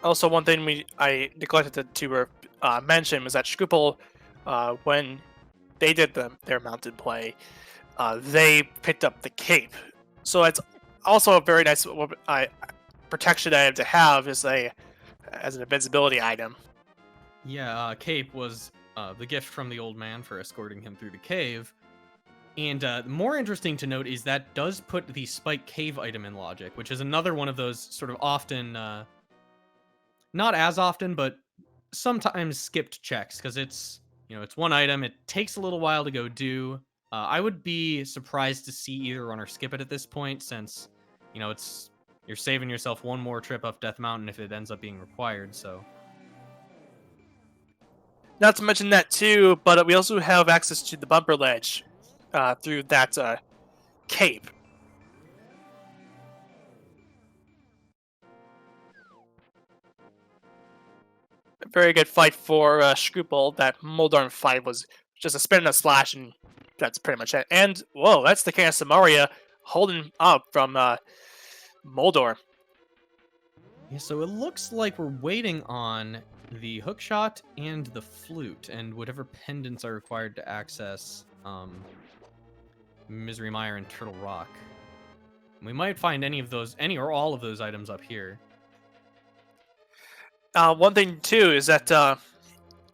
Also, one thing I neglected to mention was that Shkoople, when they did their mounted play, they picked up the cape. So it's also a very nice protection item to have as an invincibility item. Yeah, cape was the gift from the old man for escorting him through the cave. And more interesting to note is that does put the Spike Cave item in logic, which is another one of those sort of often, not as often, but sometimes skipped checks, because it's one item. It takes a little while to go do. I would be surprised to see either run or skip it at this point, since you're saving yourself one more trip up Death Mountain if it ends up being required. So, not to mention that too, but we also have access to the bumper ledge through that cape. A very good fight for Shkoople. That Moldorm fight was just a spin and a slash, and that's pretty much it. And whoa, that's the King of Samaria holding up from Moldor. Yeah, so it looks like we're waiting on the hookshot and the flute, and whatever pendants are required to access Misery Mire and Turtle Rock. We might find any or all of those items up here. One thing too is that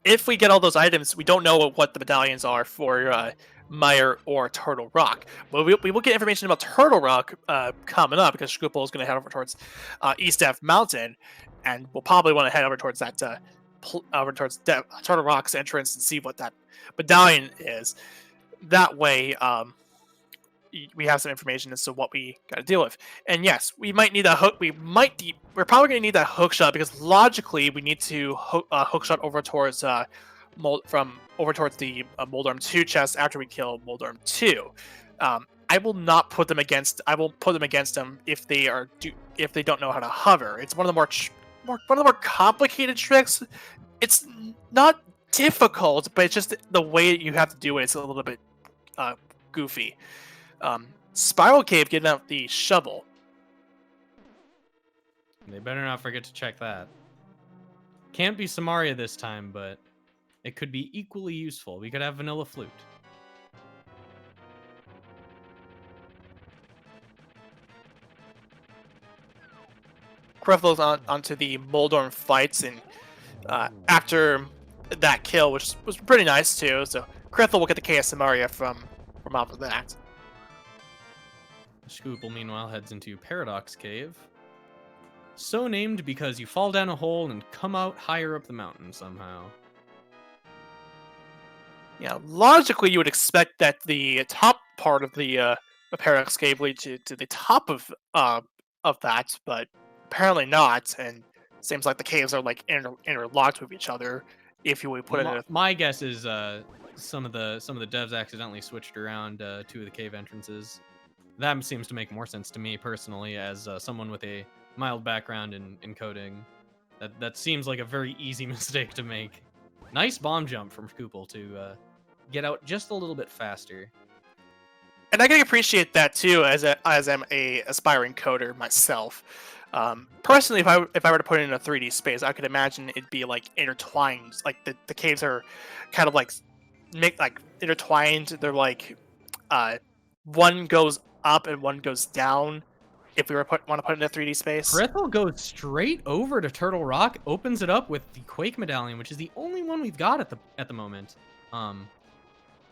if we get all those items, we don't know what the medallions are for Mire or Turtle Rock. But we will get information about Turtle Rock coming up, because Shkoople is going to head over towards East F Mountain, and we'll probably want to head over towards that Turtle Rock's entrance and see what that medallion is. That way, we have some information as to what we got to deal with. And yes, we might need a hook. We're probably going to need that hook shot, because logically we need to hook shot over towards the Moldorm 2 chest after we kill Moldorm 2. I will not put them against. I will put them against them if they don't know how to hover. It's one of the more complicated tricks. It's not difficult, but it's just the way you have to do it. It's a little bit goofy. Spiral Cave getting out the shovel. They better not forget to check that. can't be Samaria this time, but it could be equally useful. We could have Vanilla Flute. Krithel onto the Moldorm fights, and after that kill, which was pretty nice too, so Krithel will get the KS Samaria from off of that. Shkoople, meanwhile, heads into Paradox Cave. So named because you fall down a hole and come out higher up the mountain somehow. Yeah, logically you would expect that the top part of the Paradox Cave lead to the top of that, but apparently not, and seems like the caves are like interlocked with each other. If you would put it in my guess is some of the devs accidentally switched around two of the cave entrances. That seems to make more sense to me personally, as someone with a mild background in coding. That seems like a very easy mistake to make. Nice bomb jump from Shkoople to get out just a little bit faster. And I can appreciate that too, as I'm a aspiring coder myself. Personally, if I were to put it in a 3D space, I could imagine it'd be like intertwined. Like the caves are kind of like intertwined. They're like one goes up and one goes down. If we want to put it in a 3D space, Krithel goes straight over to Turtle Rock, opens it up with the Quake Medallion, which is the only one we've got at the moment.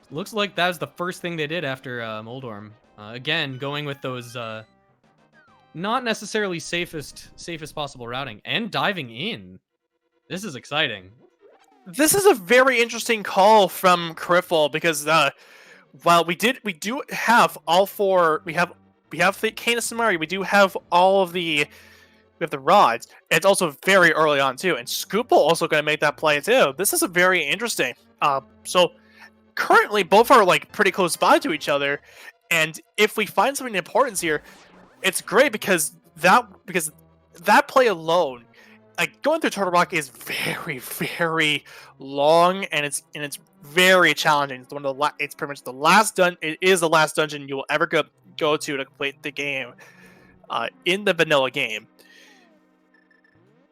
Looks like that was the first thing they did after Moldorm. Again, going with those not necessarily safest possible routing, and diving in. This is exciting. This is a very interesting call from Krithel, because while we do have all four, we have the Canis Samaria, we do have all of the rods. It's also very early on too, and Shkoople also going to make that play too. This is a very interesting. So currently both are like pretty close by to each other, and if we find something of importance here, it's great because that play alone, like going through Turtle Rock, is very, very long, and it's very challenging. It's it's pretty much the last It is the last dungeon you will ever go to complete the game, in the vanilla game.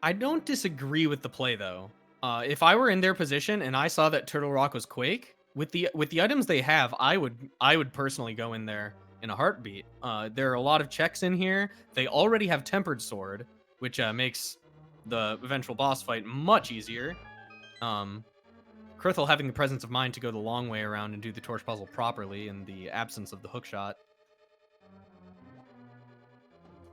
I don't disagree with the play though. If I were in their position and I saw that Turtle Rock was Quake, with the items they have, I would personally go in there in a heartbeat. There are a lot of checks in here. They already have Tempered Sword, which makes the eventual boss fight much easier. Krithel having the presence of mind to go the long way around and do the torch puzzle properly in the absence of the hookshot.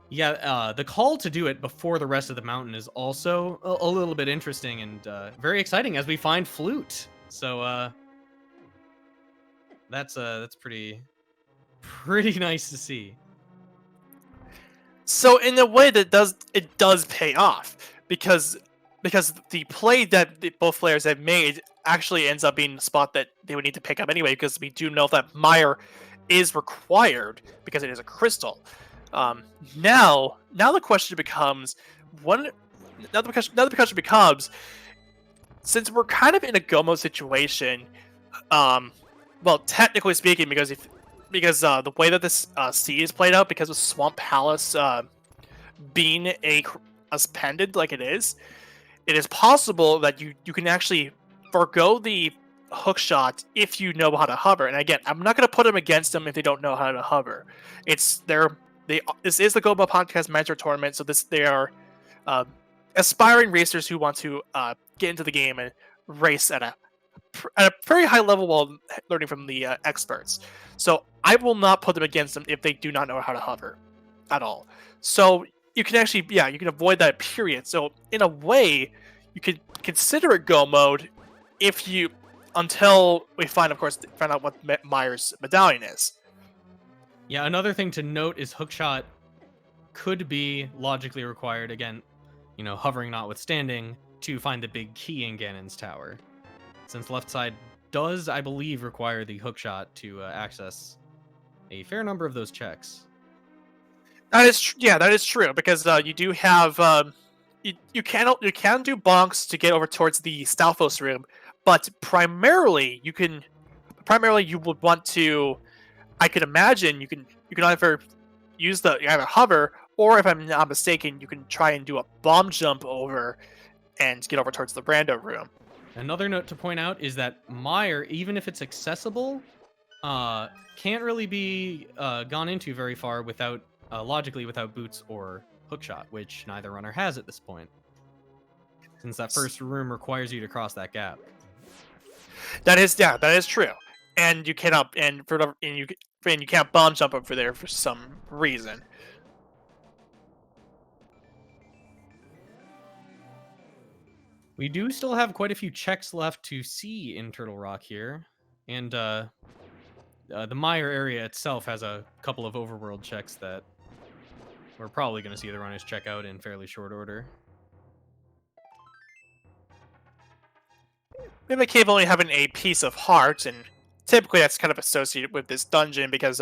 Yeah, the call to do it before the rest of the mountain is also a little bit interesting and very exciting as we find Flute. So that's pretty nice to see. So in a way that does pay off, because the play that both players have made actually ends up being the spot that they would need to pick up anyway, because we do know that Mire is required because it is a crystal. Now the question becomes, since we're kind of in a Gomo situation, well, technically speaking, because the way that this sea is played out, because of Swamp Palace being a pendant like it is possible that you can actually forgo the hookshot if you know how to hover. And again, I'm not going to put them against them if they don't know how to hover. This is the Gobo Podcast Mentor Tournament, so they are aspiring racers who want to get into the game and race at a very high level while learning from the experts. So I will not put them against them if they do not know how to hover at all. So you can actually, you can avoid that period. So in a way, you could consider it go mode until we find out what Mire's medallion is. Yeah, another thing to note is hookshot could be logically required, again, hovering notwithstanding, to find the big key in Ganon's tower. Since left side does, I believe, require the hookshot to access a fair number of those checks. That is true, because you do have you can do bonks to get over towards the Stalfos room, but primarily you would want to. I could imagine you can either use either hover, or if I'm not mistaken, you can try and do a bomb jump over and get over towards the Rando room. Another note to point out is that Mire, even if it's accessible, can't really be gone into very far without logically without boots or hookshot, which neither runner has at this point, since that first room requires you to cross that gap. That is true, and you cannot and you can't bomb jump over there for some reason. We do still have quite a few checks left to see in Turtle Rock here, and the Mire area itself has a couple of overworld checks that we're probably going to see the runners check out in fairly short order. Mimic Cave only having a piece of heart, and typically that's kind of associated with this dungeon because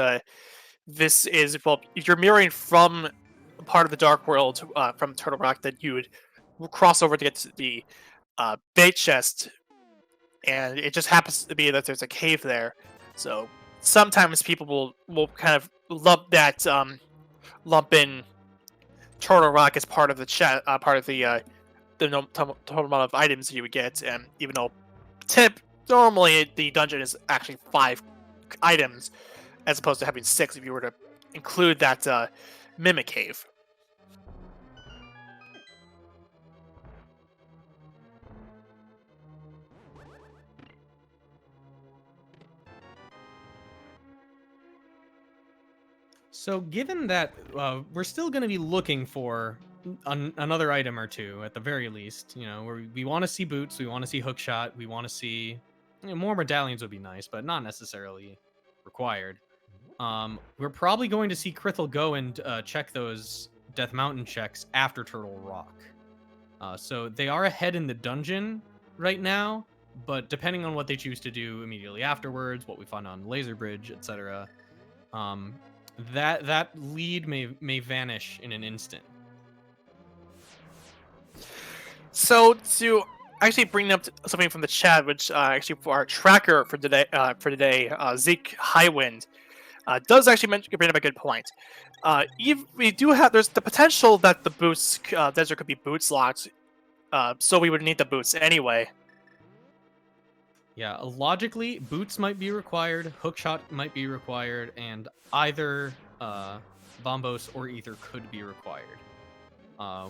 this is, well, if you're mirroring from part of the Dark World from Turtle Rock, that you would cross over to get to the bait chest, and it just happens to be that there's a cave there. So sometimes people will kind of lump in Turtle Rock as part of the part of the total amount of items you would get, and even though normally the dungeon is actually 5 items as opposed to having 6 if you were to include that Mimic Cave. So given that we're still going to be looking for another item or two at the very least, you know, we want to see boots, we want to see hookshot, we want to see, you know, more medallions would be nice, but not necessarily required. We're probably going to see Krithel go and check those Death Mountain checks after Turtle Rock. So they are ahead in the dungeon right now, but depending on what they choose to do immediately afterwards, what we find on Laser Bridge, etc., that lead may vanish in an instant. So to actually bring up something from the chat, which actually for our tracker for today, Zeke Highwind does actually bring up a good point. We do have, there's the potential that the boots desert could be boots locked, so we would need the boots anyway. Yeah, logically, boots might be required, hookshot might be required, and either Bombos or Ether could be required.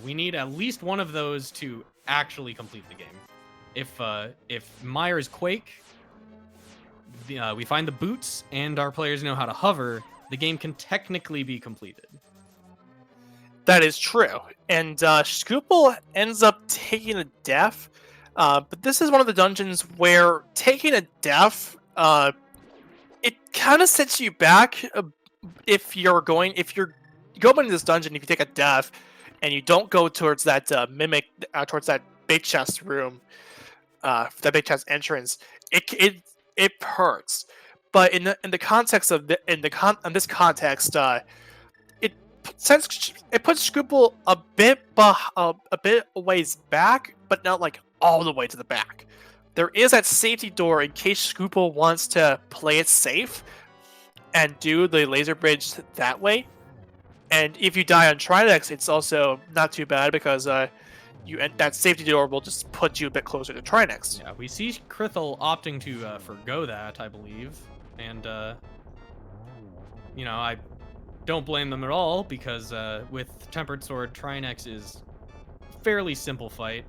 We need at least one of those to actually complete the game. If Mire's Quake, we find the boots, and our players know how to hover, the game can technically be completed. That is true. And Shkoople ends up taking a death, but this is one of the dungeons where taking a death, it kind of sets you back if you go into this dungeon, if you take a death, and you don't go towards that mimic, towards that bait chest room, that bait chest entrance, it hurts. But in the context of in this context, it puts Shkoople a bit ways back, but not like all the way to the back. There is that safety door in case Shkoople wants to play it safe and do the laser bridge that way. And if you die on Trinex, it's also not too bad because that safety door will just put you a bit closer to Trinex. Yeah, we see Krithel opting to forgo that, I believe, and you know, I don't blame them at all because with Tempered Sword, Trinex is a fairly simple fight,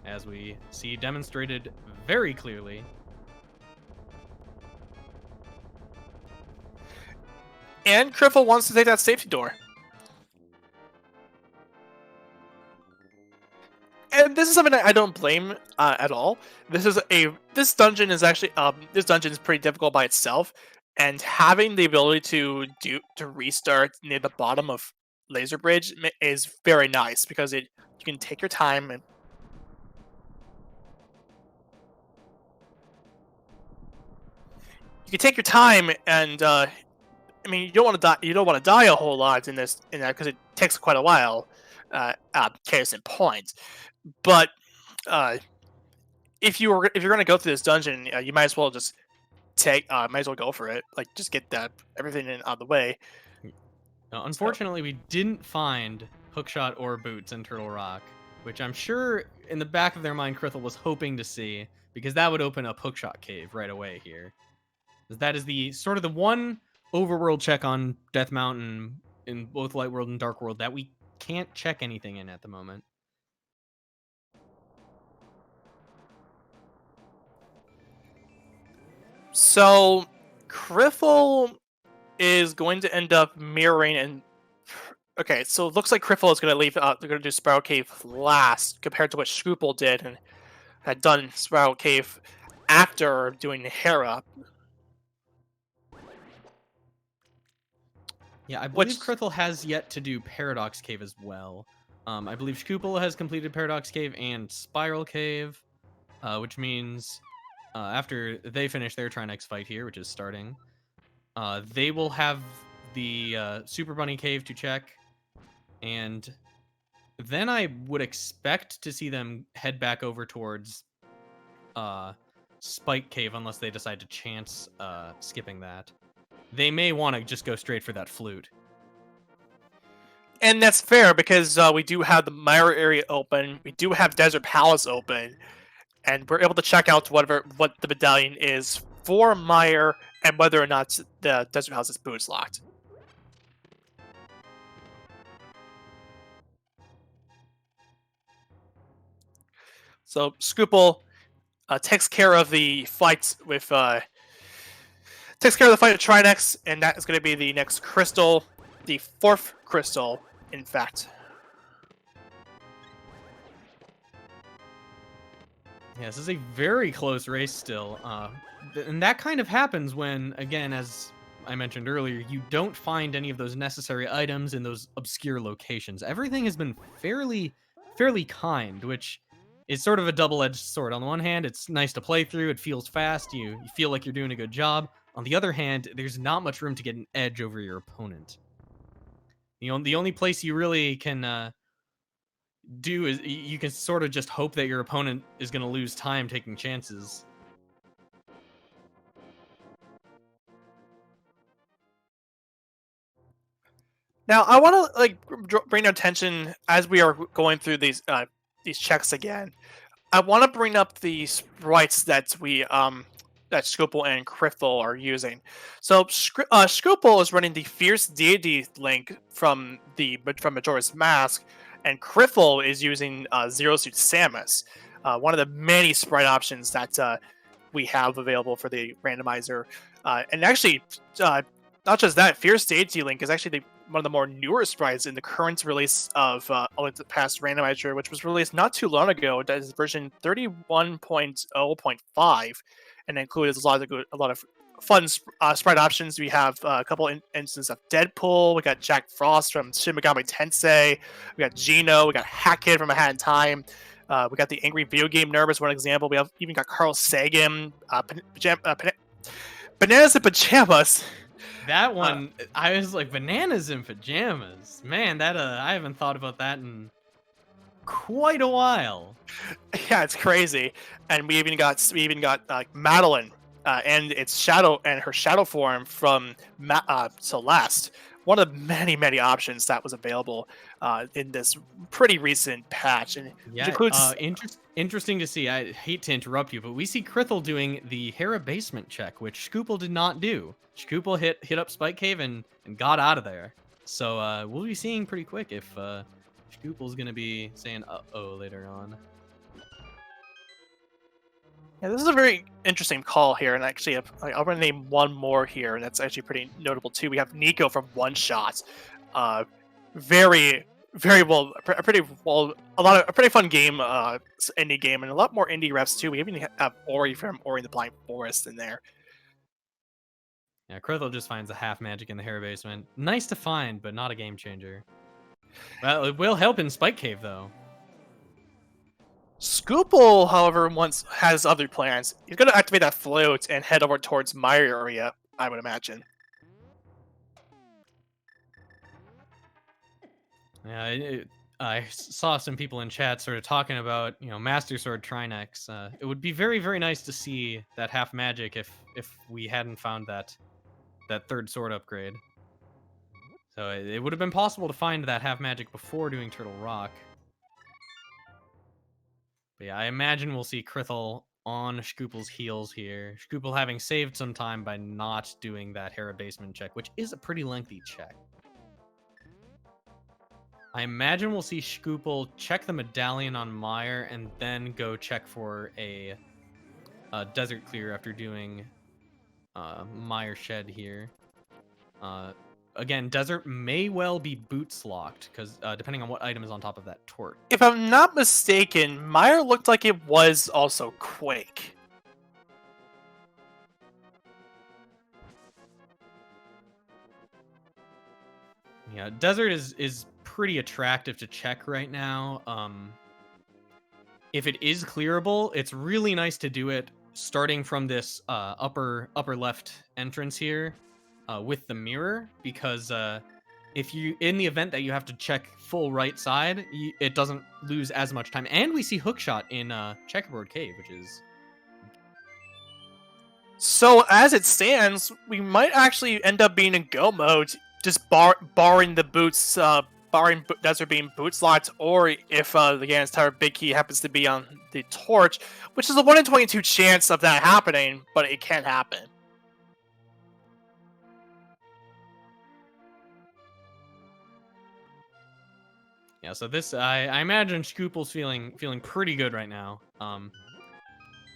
as we see demonstrated very clearly. And Krithel wants to take that safety door. And this is something I don't blame at all. This dungeon is actually pretty difficult by itself, and having the ability to restart near the bottom of Laser Bridge is very nice because you can take your time and I mean, you don't want to die. You don't want to die a whole lot in that because it takes quite a while. Case in point, but if you're going to go through this dungeon, you might as well just might as well go for it. Like, just get everything out of the way. Now, unfortunately, we didn't find Hookshot or Boots in Turtle Rock, which I'm sure in the back of their mind Krithel was hoping to see, because that would open up Hookshot Cave right away here. That is the sort of the one overworld check on Death Mountain in both Light World and Dark World that we can't check anything in at the moment. So, Krithel is going to end up mirroring and. Okay, so it looks like Krithel is going to leave. They're going to do Spiral Cave last compared to what Shkoople did and had done Spiral Cave after doing Hera. Yeah, I believe Krithel has yet to do Paradox Cave as well. I believe Shkoople has completed Paradox Cave and Spiral Cave, which means after they finish their Trinex fight here, which is starting, they will have the Super Bunny Cave to check, and then I would expect to see them head back over towards Spike Cave unless they decide to chance skipping that. They may want to just go straight for that flute. And that's fair because we do have the Myra area open, we do have Desert Palace open, and we're able to check out what the medallion is for Meyer and whether or not the Desert Palace's boots locked. So Shkoople takes care of the fight with Trinex, and that is going to be the next crystal, the 4th crystal, in fact. Yeah, this is a very close race still. And that kind of happens when, again, as I mentioned earlier, you don't find any of those necessary items in those obscure locations. Everything has been fairly kind, which is sort of a double-edged sword. On the one hand, it's nice to play through. It feels fast. You feel like you're doing a good job. On the other hand, there's not much room to get an edge over your opponent. The only place you really can do is you can sort of just hope that your opponent is going to lose time taking chances. Now, I want to bring attention as we are going through these checks again. I want to bring up the sprites that that Shkoople and Krithel are using. So Shkoople is running the Fierce Deity link from Majora's Mask, and Krithel is using Zero Suit Samus, one of the many sprite options that we have available for the randomizer. And actually, not just that, Fierce Deity link is actually one of the more newer sprites in the current release of the past randomizer, which was released not too long ago. That is version 31.0.5, and included a lot of fun sprite options. We have a couple instances of Deadpool. We got Jack Frost from Shin Megami Tensei. We got Gino. We got Hackett from A Hat in Time. We got the Angry Video Game Nerd as one example. We have even got Carl Sagan. Bananas and Pajamas. That one, I was like, bananas in pajamas. Man, that I haven't thought about that in quite a while. Yeah, it's crazy. And we even got Madeline and her shadow form from Celeste. One of the many options that was available in this pretty recent patch, and Yeah, which includes interesting to see. I hate to interrupt you, but we see Krithel doing the Hera basement check, which Shkoople did not do. Shkoople hit up Spike Cave and got out of there. So we'll be seeing pretty quick if Shkoople's gonna be saying "uh-oh" later on. Yeah, this is a very interesting call here, and actually, I'm going to name one more here, and that's actually pretty notable too. We have Nico from One Shot, very well, a pretty fun game, indie game, and a lot more indie reps too. We even have Ori from Ori and the Blind Forest in there. Yeah, Krithel just finds a half magic in the Hera basement. Nice to find, but not a game changer. Well, it will help in Spike Cave though. Shkoople, however, has other plans. He's going to activate that float and head over towards my area, I would imagine. Yeah, I saw some people in chat sort of talking about, Master Sword Trinex. It would be very nice to see that half magic if we hadn't found that third sword upgrade. So it would have been possible to find that half magic before doing Turtle Rock. But yeah, I imagine we'll see Krithel on Shkoople's heels here. Shkoople having saved some time by not doing that Hera basement check, which is a pretty lengthy check. I imagine we'll see Shkoople check the medallion on Meyer and then go check for a desert clear after doing Meyer shed here. Again, desert may well be boots locked because depending on what item is on top of that torch. If I'm not mistaken, Meyer looked like it was also Quake. Yeah, desert is pretty attractive to check right now. If it is clearable, it's really nice to do it starting from this upper left entrance here with the mirror, because if you, in the event that you have to check full right side, it doesn't lose as much time. And we see hookshot in Checkerboard Cave, which is... So as it stands, we might actually end up being in go mode, just barring the boots, barring desert being boots locked, or if the Ganon's Tower Big Key happens to be on the torch, which is a 1 in 22 chance of that happening, but it can happen. Yeah, so this, I imagine Shkoople's feeling pretty good right now.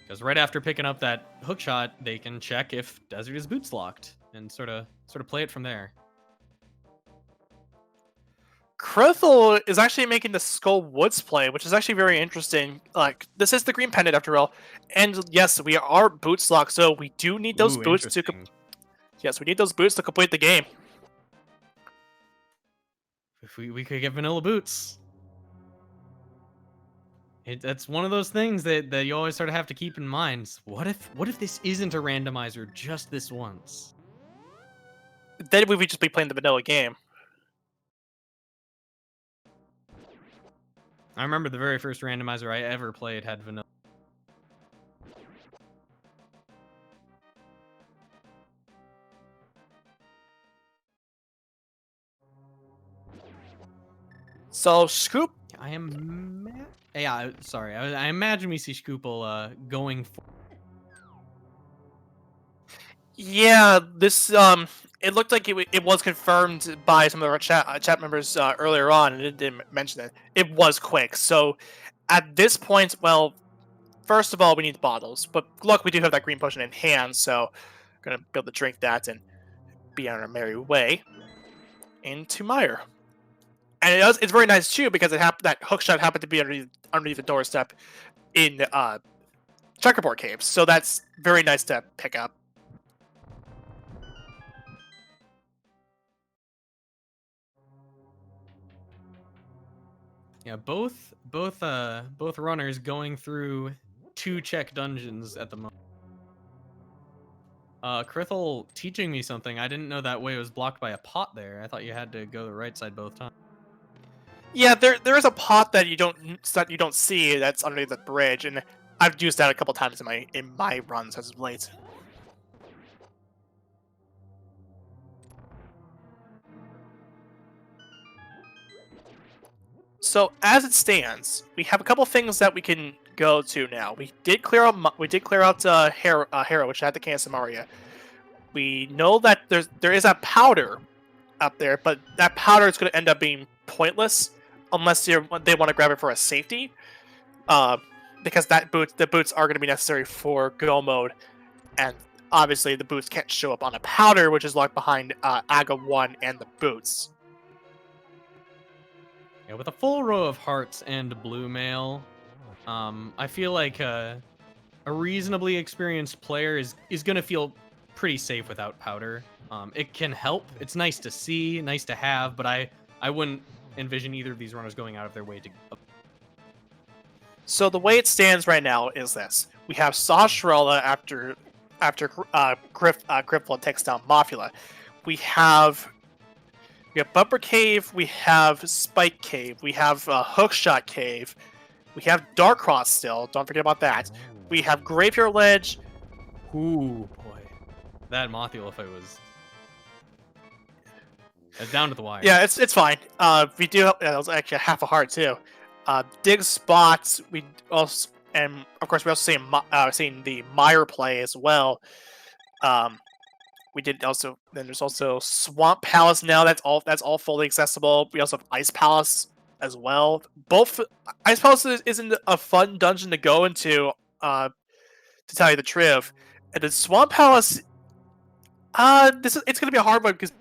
Because right after picking up that hookshot, they can check if desert is boots locked and sort of play it from there. Krithel is actually making the Skull Woods play, which is actually very interesting. Like, this is the green pendant after all, and yes, we are boots locked, so we do need those boots to. Yes, we need those boots to complete the game. If we could get vanilla boots. That's one of those things that you always sort of have to keep in mind. What if this isn't a randomizer just this once? Then we would just be playing the vanilla game. I remember the very first randomizer I ever played had vanilla. So Scoop. I am. Yeah, sorry. I imagine we see Shkoople going for. Yeah, this it looked like it was confirmed by some of our chat members earlier on, and it didn't mention it. It was quick. So at this point, well, first of all, we need bottles, but look, we do have that green potion in hand, so we're gonna be able to drink that and be on our merry way into Meyer. And it's very nice too because that hookshot happened to be underneath the doorstep in Checkerboard Cave, so that's very nice to pick up. Yeah, both runners going through 2 check dungeons at the moment. Krithel teaching me something. I didn't know that way was blocked by a pot there. I thought you had to go the right side both times. Yeah, there is a pot that you don't see that's underneath the bridge, and I've used that a couple times in my runs as of late. So as it stands, we have a couple things that we can go to now. We did clear out Hera, which had the Can Samaria. We know that there is a powder up there, but that powder is going to end up being pointless unless they want to grab it for a safety, because the boots are going to be necessary for go mode, and obviously the boots can't show up on a powder, which is locked behind Aga 1 and the boots. Yeah, with a full row of hearts and blue mail, I feel like a reasonably experienced player is going to feel pretty safe without powder. It can help. It's nice to see, nice to have, but I wouldn't envision either of these runners going out of their way to. So the way it stands right now is this: we have Sashrella after Krithel takes down Mafula. We have Bumper Cave, we have Spike Cave, we have Hookshot Cave, we have Darkcross still, don't forget about that. We have Graveyard Ledge. Ooh, boy. That Mothula fight was... It's down to the wire. Yeah, it's fine. We do. That was actually half a heart too. Dig spots. We also, and of course, we also seen the Mire play as well. We did also. Then there's also Swamp Palace now. That's all fully accessible. We also have Ice Palace as well. Both Ice Palace isn't a fun dungeon to go into. To tell you the truth, and the Swamp Palace. It's gonna be a hard one because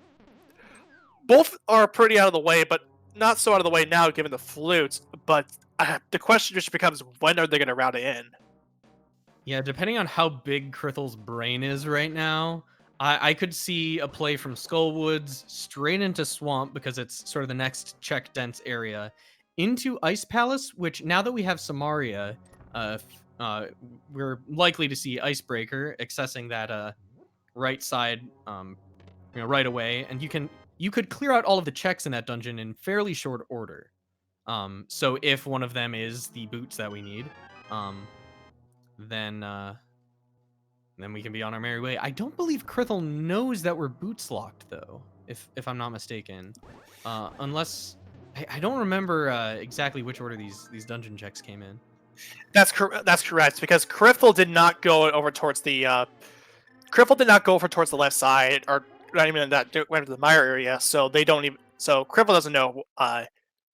both are pretty out of the way, but not so out of the way now given the flutes. But the question just becomes, when are they going to route it in? Yeah, depending on how big Krithel's brain is right now, I could see a play from Skullwoods straight into Swamp because it's sort of the next check dense area, into Ice Palace, which now that we have Samaria, we're likely to see Icebreaker accessing that right side right away, and you could clear out all of the checks in that dungeon in fairly short order. So if one of them is the boots that we need, then we can be on our merry way. I don't believe Krithel knows that we're boots locked though, if I'm not mistaken. Unless I don't remember exactly which order these dungeon checks came in. That's correct, because Krithel did not go over towards the left side, or not even that. They went to the Mire area, so they don't even. So Krithel doesn't know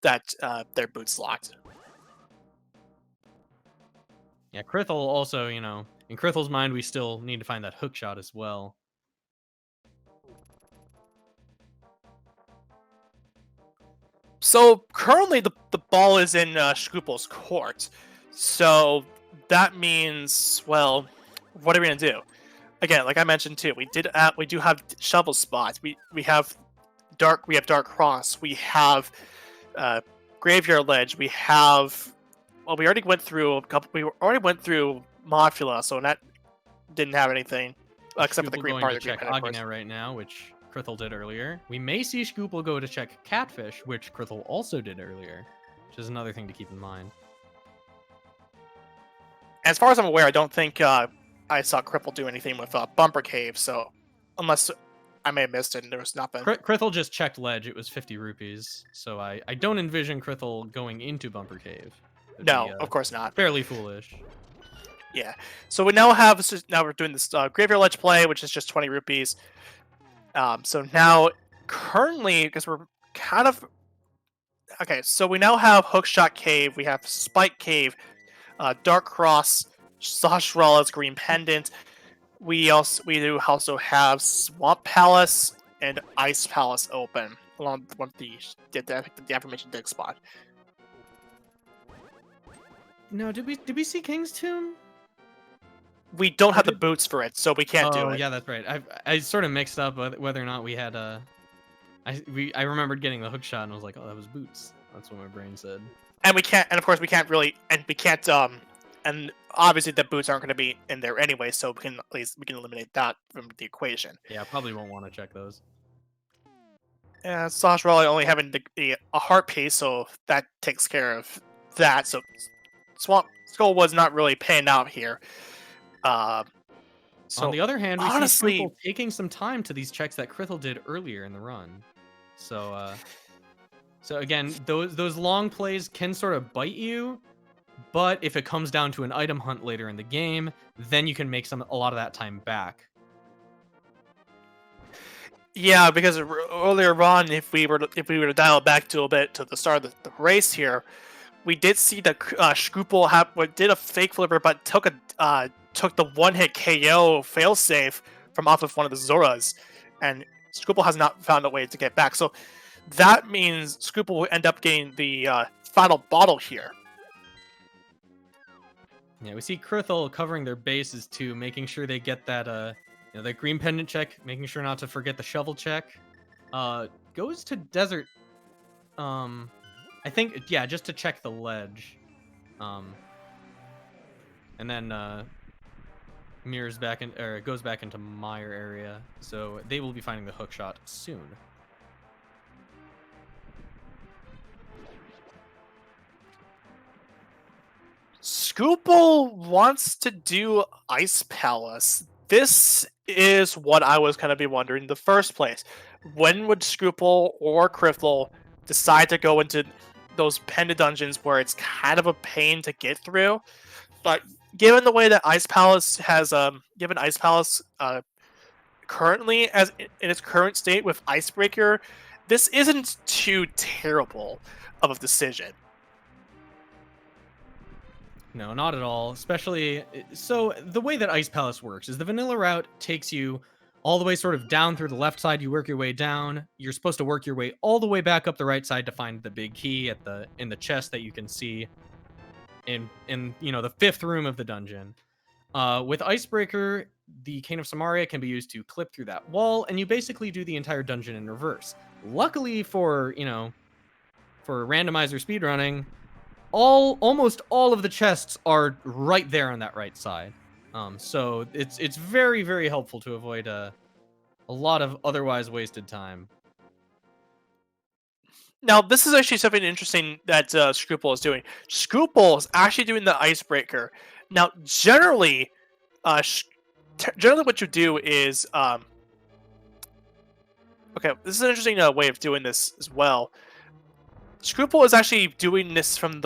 that their boots locked. Yeah, Krithel also, in Krithel's mind, we still need to find that hook shot as well. So currently the ball is in Shkoople's court. So that means, well, what are we gonna do? Again, like I mentioned too, we do have shovel spots. We have dark cross. We have graveyard ledge. We have, well, we already went through a couple. We already went through Modula, so that didn't have anything except for the green part of the green check pen, Agina right now, which Krithel did earlier. We may see Shkoople go to check Catfish, which Krithel also did earlier, which is another thing to keep in mind. As far as I'm aware, I don't think I saw Krithel do anything with Bumper Cave, so unless I may have missed it and there was nothing. Krithel just checked ledge. It was 50 rupees, so I don't envision Krithel going into Bumper Cave. No, of course not. Fairly foolish. Yeah. So we now we're doing this graveyard ledge play, which is just 20 rupees. So now, currently, because we're kind of okay, so we now have Hookshot Cave, we have Spike Cave, Dark Cross, Sashralla's Green Pendant. We do also have Swamp Palace and Ice Palace open, along with the affirmation dig spot. No, did we see King's Tomb? We don't have the boots for it, so we can't do it. Oh, yeah, that's right. I sort of mixed up whether or not we had I remembered getting the hook shot and I was like, oh, that was boots. That's what my brain said. And we can't, and of course we can't and obviously the boots aren't going to be in there anyway, so we can eliminate that from the equation. Yeah, probably won't want to check those. And Sashralle only having a heart piece, so that takes care of that. So Skull was not really paying out here. So on the other hand, we honestly, see Krithel taking some time to these checks that Krithel did earlier in the run. So again, those long plays can sort of bite you, but if it comes down to an item hunt later in the game, then you can make a lot of that time back. Yeah, because earlier on, if we were to dial it back to a bit to the start of the race here, we did see that Shkoople did a fake flipper, but took the one-hit KO failsafe from off of one of the Zoras, and Shkoople has not found a way to get back. So that means Shkoople will end up getting the final bottle here. Yeah, we see Krithel covering their bases too, making sure they get that that green pendant check, making sure not to forget the shovel check. Goes to desert. I think, yeah, just to check the ledge. And then mirrors back goes back into Mire area, so they will be finding the hook shot soon. Shkoople wants to do Ice Palace. This is what I was kind of be wondering in the first place. when would Shkoople or Krithel decide to go into those pendant dungeons where it's kind of a pain to get through? But given the way that Ice Palace has given Ice Palace currently as in its current state with Icebreaker, this isn't too terrible of a decision. No, not at all. Especially, so the way that Ice Palace works is the vanilla route takes you all the way sort of down through the left side. You work your way down. You're supposed to work your way all the way back up the right side to find the big key in the chest that you can see in the 5th room of the dungeon. With Icebreaker, the Cane of Samaria can be used to clip through that wall, and you basically do the entire dungeon in reverse. Luckily for randomizer speedrunning, almost all of the chests are right there on that right side. So it's very, very helpful to avoid a lot of otherwise wasted time. Now, this is actually something interesting that Shkoople is doing. Shkoople is actually doing the Icebreaker. Now, generally what you do is... okay, this is an interesting way of doing this as well. Shkoople is actually doing this from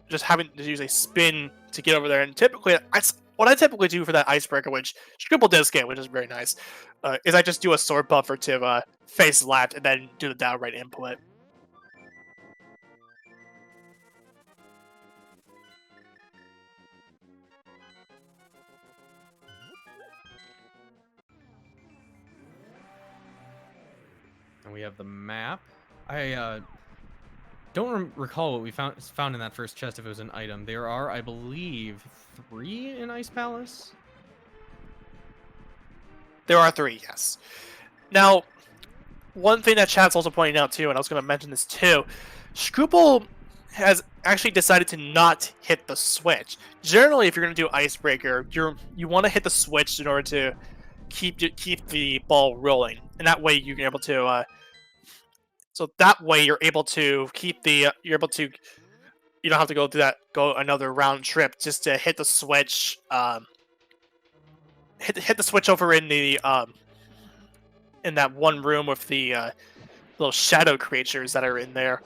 just having to use a spin to get over there, and typically, what I typically do for that Icebreaker, which Shkoople does get, which is very nice, is I just do a sword buffer to face left and then do the down right input. And we have the map. I don't recall what we found in that first chest if it was an item. There are, I believe, 3 in Ice Palace. There are 3, yes. Now, one thing that chat's also pointing out too, and I was going to mention this too, Shkoople has actually decided to not hit the switch. Generally, if you're going to do Icebreaker, you want to hit the switch in order to keep the ball rolling, and that way you're able to. So that way you're able to keep the. You don't have to go another round trip just to hit the switch. Hit the switch over in the in that one room with the little shadow creatures that are in there.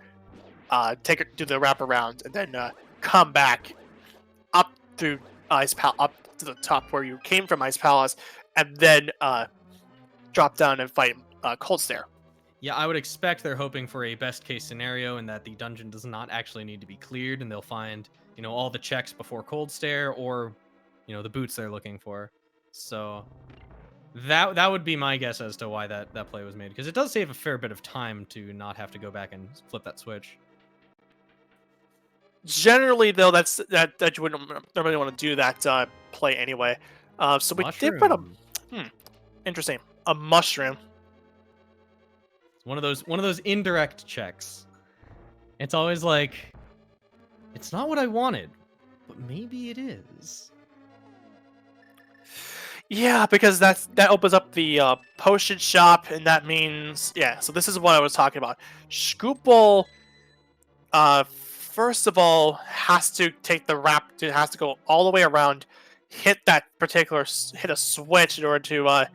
Do the wraparound and then come back up through up to the top where you came from Ice Palace, and then drop down and fight Cold Stare. Yeah, I would expect they're hoping for a best case scenario and that the dungeon does not actually need to be cleared, and they'll find all the checks before Cold Stare or the boots they're looking for. So that would be my guess as to why that play was made, because it does save a fair bit of time to not have to go back and flip that switch. Generally, though, that you wouldn't really want to do that play anyway. So we did put interesting, a mushroom. It's one of those indirect checks. It's always like, it's not what I wanted, but maybe it is. Yeah, because that opens up the potion shop, and that means So this is what I was talking about. Shkoople, first of all, has to take the has to go all the way around, hit a switch in order to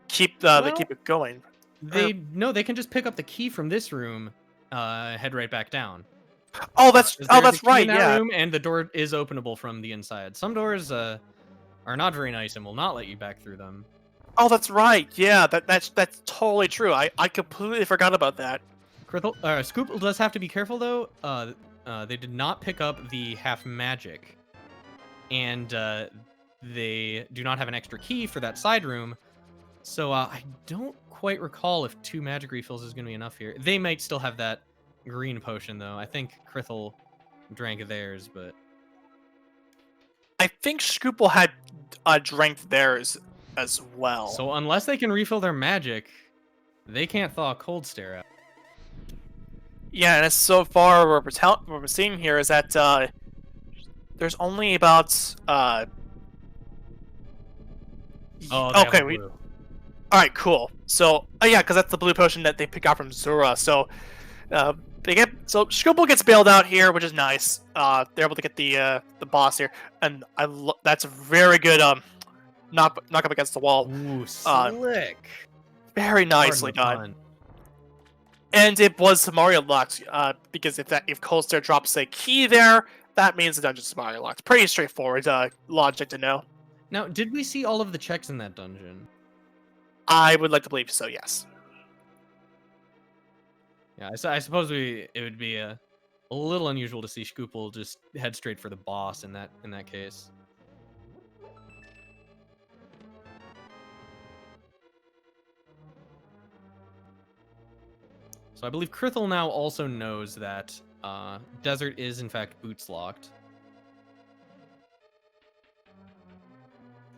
keep it going. They can just pick up the key from this room, head right back down. Oh, that's right. In that room, and the door is openable from the inside. Some doors are not very nice and will not let you back through them. Oh, that's right. Yeah, that's totally true. I completely forgot about that. Shkoople does have to be careful though. They did not pick up the half magic, and they do not have an extra key for that side room. So I don't quite recall if 2 magic refills is going to be enough here. They might still have that green potion though. I think Krithel drank theirs, but I think Shkoople had drank theirs as well. So unless they can refill their magic, they can't thaw a Cold Stare out. Yeah, and so far what we're seeing here is that there's only about okay. All right, cool. So yeah, because that's the blue potion that they pick out from Zura. So Shkoople gets bailed out here, which is nice. They're able to get the boss here, and that's a very good knock up against the wall. Ooh, slick. Very nicely Pardon the done. pun. And it was Mario locked, because if Cold Stare drops a key there, that means the dungeon's Mario locked. Pretty straightforward logic to know. Now, did we see all of the checks in that dungeon? I would like to believe so, yes. Yeah, I suppose it would be a little unusual to see Shkoople just head straight for the boss in that case. So I believe Krithel now also knows that Desert is in fact boots locked.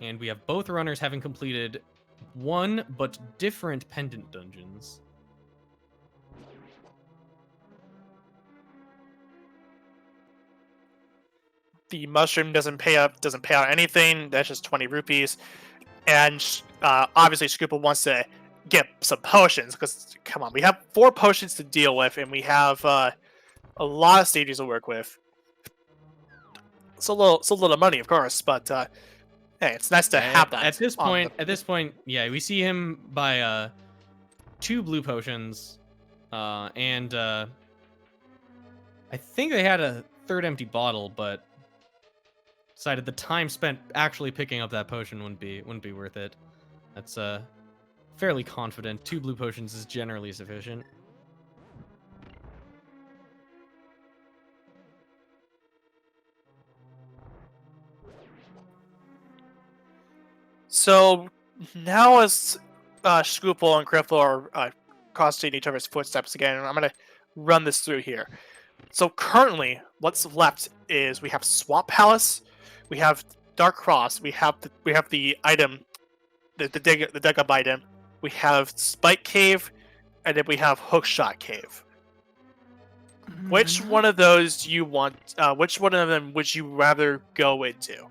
And we have both runners having completed one but different pendant dungeons. The mushroom doesn't pay out anything. That's just 20 rupees. And obviously Shkoople wants to get some potions, because come on, we have 4 potions to deal with, and we have a lot of stages to work with. It's a little money, of course, but hey, it's nice to have that. At this point, yeah, we see him buy 2 blue potions, and I think they had a 3rd empty bottle, but decided the time spent actually picking up that potion wouldn't be worth it. That's fairly confident. 2 blue potions is generally sufficient. So now as Shkoople and Krithel are crossing each other's footsteps again, I'm gonna run this through here. So currently, what's left is we have Swamp Palace, we have Dark Cross, we have the item, the dig up item, we have Spike Cave, and then we have Hookshot Cave. Which one of those do you want? Which one of them would you rather go into?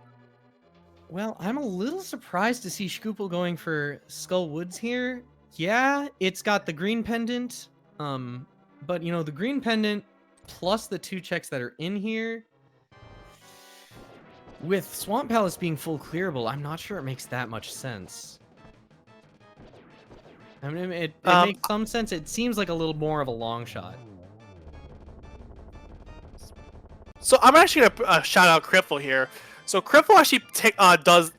Well, I'm a little surprised to see Shkoople going for Skull Woods here. Yeah, it's got the green pendant, but you know, the green pendant plus the 2 checks that are in here, with Swamp Palace being full clearable, I'm not sure it makes that much sense. I mean, it makes some sense. It seems like a little more of a long shot. So I'm actually gonna shout out Krithel here. So Krithel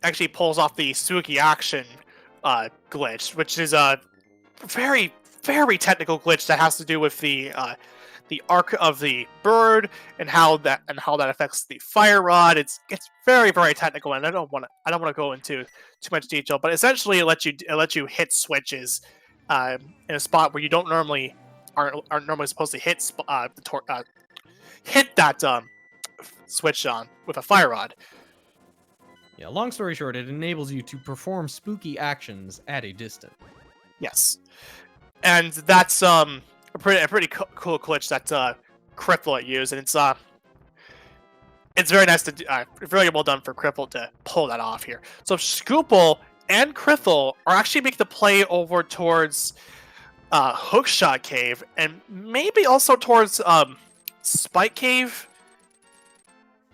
actually pulls off the Suki action glitch, which is a very technical glitch that has to do with the arc of the bird and how that affects the fire rod. It's very technical, and I don't want to go into too much detail, but essentially it lets you hit switches in a spot where you don't normally aren't normally supposed to hit hit that switch on with a fire rod. Yeah, long story short, it enables you to perform spooky actions at a distance. Yes, and that's a pretty cool glitch that Krithel used, and it's very nice to very well done for Krithel to pull that off here. So Shkoople and Krithel are actually making the play over towards Hookshot Cave, and maybe also towards Spike Cave.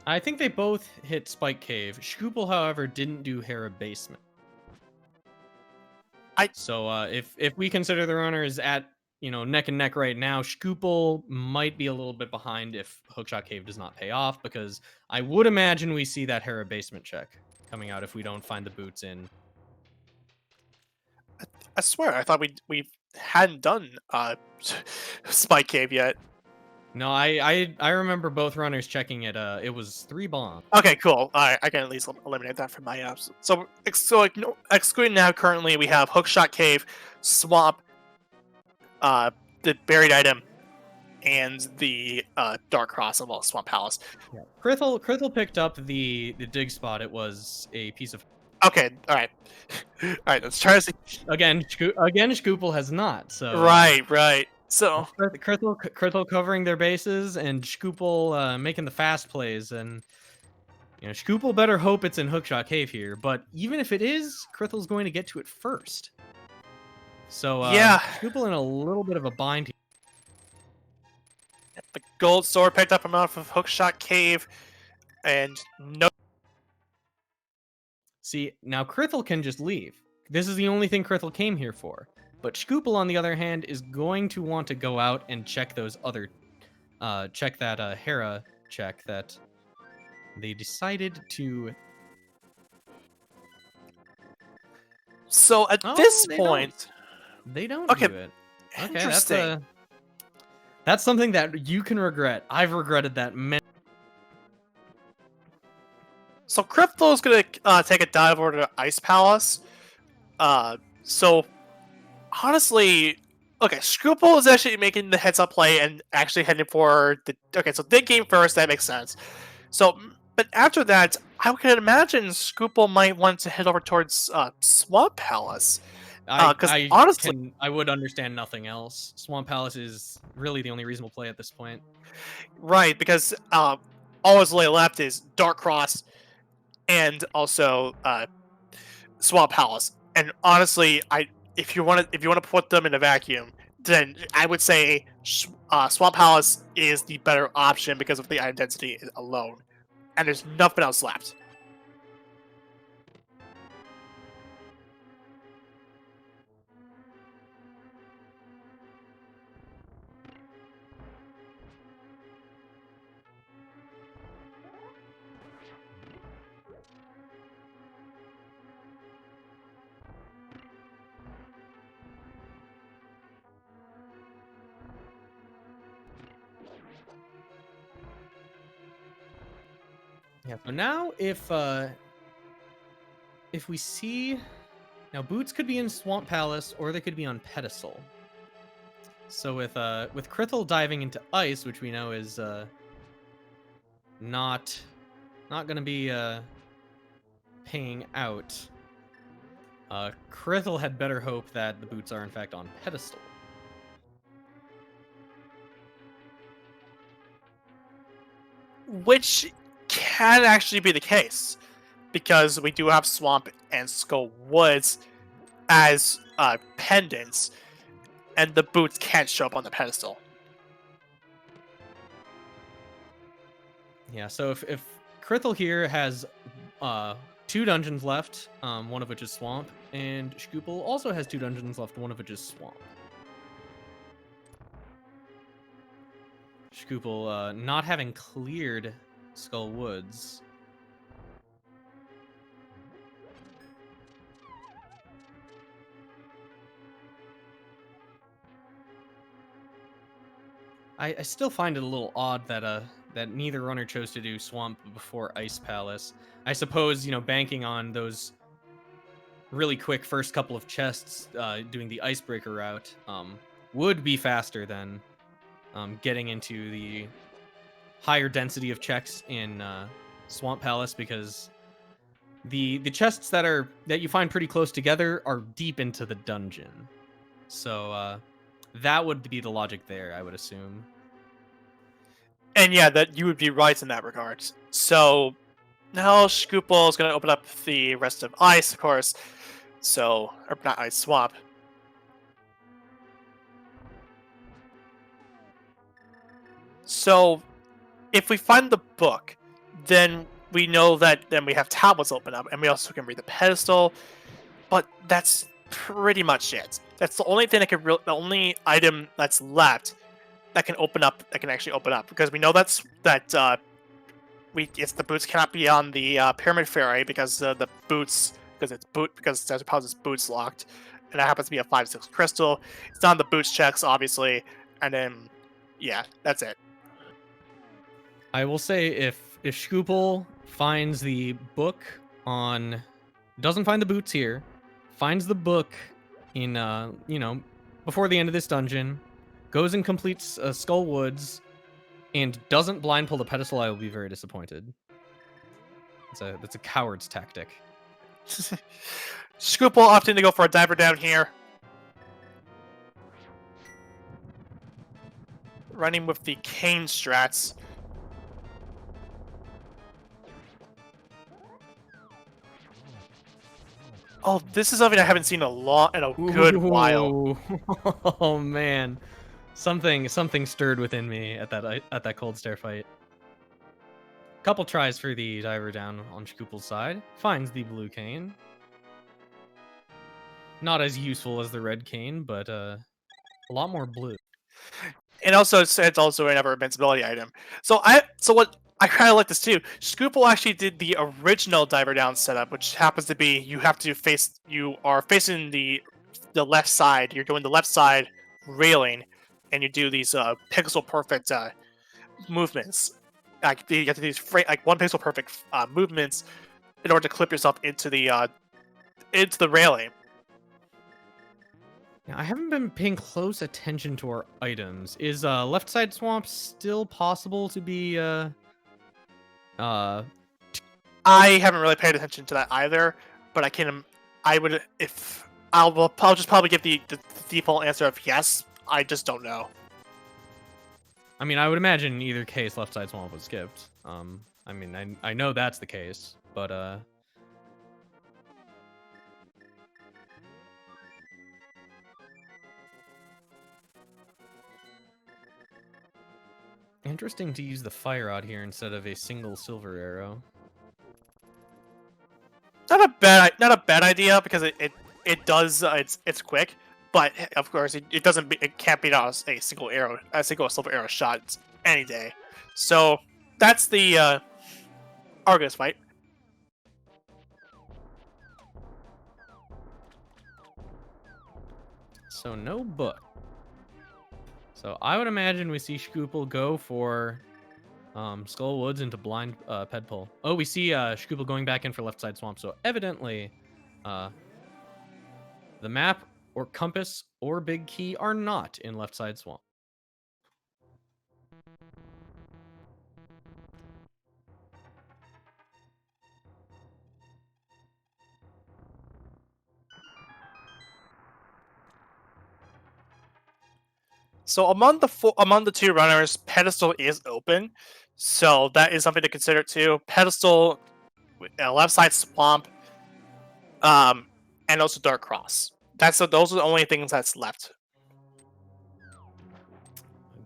I think they both hit Spike Cave. Shkoople, however, didn't do Hera Basement. So if we consider the runners at neck and neck right now, Shkoople might be a little bit behind if Hookshot Cave does not pay off, because I would imagine we see that Hera Basement check coming out if we don't find the boots in. I swear, I thought we hadn't done Spike Cave yet. No, I remember both runners checking it. It was 3 bombs. Okay, cool. I can at least eliminate that from my apps. So excluding now, currently we have Hookshot Cave, Swamp, the buried item, and the Dark Cross of Swamp Palace. Yeah. Krithel picked up the dig spot. It was a piece of. Okay, all right. Let's try to see. Again, Shkoople has not. So right. So Krithel covering their bases and Shkoople making the fast plays, and Shkoople better hope it's in Hookshot Cave here. But even if it is, Krithel's going to get to it first. So yeah, Shkoople in a little bit of a bind here. The gold sword picked up him off of Hookshot Cave, and no. See, now Krithel can just leave. This is the only thing Krithel came here for. But Shkoople, on the other hand, is going to want to go out and check those other, check that Hera check that they decided to. So at Oh, this they point, they don't okay, do it. Okay, interesting. that's something that you can regret. I've regretted that many. So Krithel is gonna take a dive over to Ice Palace. So honestly, okay, Shkoople is actually making the heads-up play and actually heading for the. Okay, so thinking first, that makes sense. So, but after that, I can imagine Shkoople might want to head over towards Swamp Palace. Because honestly, I would understand nothing else. Swamp Palace is really the only reasonable play at this point. right, because all that's really left is Dark Cross and also Swamp Palace. And honestly, if you want to put them in a vacuum, then I would say Swamp Palace is the better option because of the identity alone, and there's nothing else left. Yeah. So now, if we see now, Boots could be in Swamp Palace or they could be on Pedestal. So with Krithel diving into ice, which we know is not gonna be paying out. Krithel had better hope that the boots are in fact on Pedestal. Which can actually be the case, because we do have Swamp and Skull Woods as pendants, and the boots can't show up on the pedestal. Yeah, so if Krithel here has 2 dungeons left, one of which is Swamp, and Shkoople also has 2 dungeons left, one of which is Swamp. Shkoople not having cleared Skull Woods. I still find it a little odd that that neither runner chose to do Swamp before Ice Palace. I suppose, banking on those really quick first couple of chests, doing the Icebreaker route, would be faster than getting into the higher density of checks in Swamp Palace, because the chests that you find pretty close together are deep into the dungeon. So that would be the logic there, I would assume. And yeah, that you would be right in that regard. So now Shkoople is going to open up the rest of Ice, of course. So, or not Ice, Swamp. So, if we find the book, then we know that then we have tablets open up, and we also can read the pedestal. But that's pretty much it. That's the only thing that the only item that's left that can open up, that can actually open up, because we know it's the boots cannot be on the pyramid fairy because the boots, because it's boots locked, and that happens to be a 5/6 crystal. It's not on the boots checks, obviously, and then yeah, that's it. I will say, if Shkoople finds the book on, doesn't find the boots here, finds the book in before the end of this dungeon, goes and completes Skull Woods, and doesn't blind pull the pedestal, I will be very disappointed. That's a coward's tactic. Shkoople opting to go for a diver down here. Running with the cane strats. Oh, this is something I haven't seen in a good while. Oh man, something stirred within me at that cold stare fight. Couple tries for the diver down on Shkoople's side. Finds the blue cane. not as useful as the red cane, but a lot more blue. And also, it's also another invincibility item. So what I kind of like this too. Shkoople actually did the original diver down setup, which happens to be you are facing the left side. You're doing the left side railing, and you do these pixel perfect movements. Like you have to do these like 1 pixel perfect movements in order to clip yourself into the railing. Now, I haven't been paying close attention to our items. Is left side swamp still possible to be I haven't really paid attention to that either, but I'll just probably give the default answer of yes. I just don't know. I mean, I would imagine in either case left side swamp was skipped. I mean, I know that's the case, but interesting to use the fire rod here instead of a single silver arrow. Not a bad idea because it does it's quick, but of course it can't beat out a single silver arrow shot any day. So that's the Argus fight. So no book. So I would imagine we see Shkoople go for Skull Woods into blind Pedpole. Oh, we see Shkoople going back in for left side swamp. So evidently, the map or compass or big key are not in left side swamp. So among the two runners, Pedestal is open, so that is something to consider too. Pedestal, left side swamp, and also Dark Cross. Those are the only things that's left.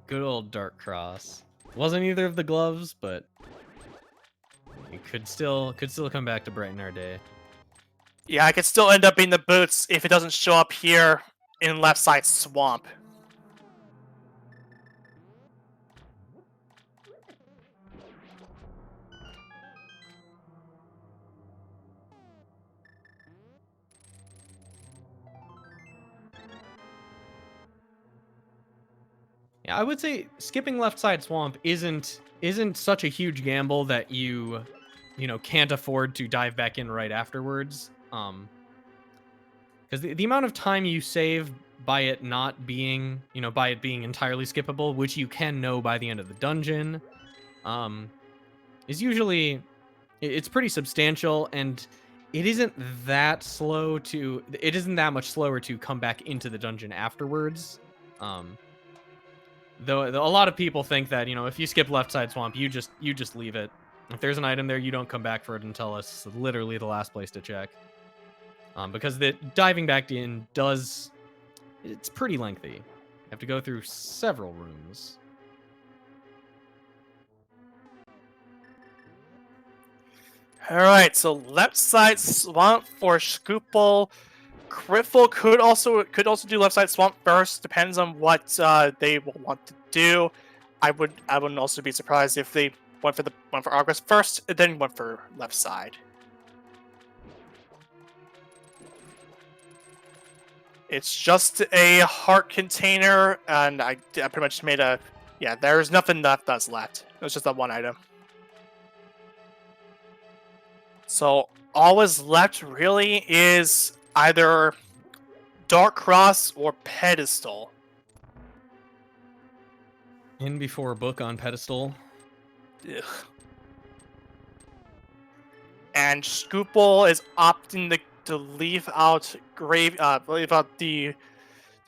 Good old Dark Cross. Wasn't either of the gloves, but it could still come back to brighten our day. Yeah, I could still end up being the boots if it doesn't show up here in left side swamp. Yeah, I would say skipping left side swamp isn't such a huge gamble that you can't afford to dive back in right afterwards. Because the amount of time you save by it not being, by it being entirely skippable, which you can know by the end of the dungeon, is usually, it's pretty substantial, and it isn't that much slower to come back into the dungeon afterwards. Though a lot of people think that, if you skip left side swamp, you just leave it. If there's an item there, you don't come back for it until it's literally the last place to check. Because the diving back in it's pretty lengthy. You have to go through several rooms. Alright, so left side swamp for Shkoople. Krithel could also do left side swamp first. Depends on what they will want to do. I wouldn't also be surprised if they went for Argus first and then went for left side. It's just a heart container, and I pretty much made a there's nothing that's left. It was just that one item. So all is left really is either Dark Cross or Pedestal. In before book on Pedestal. Ugh. And Shkoople is opting to leave out the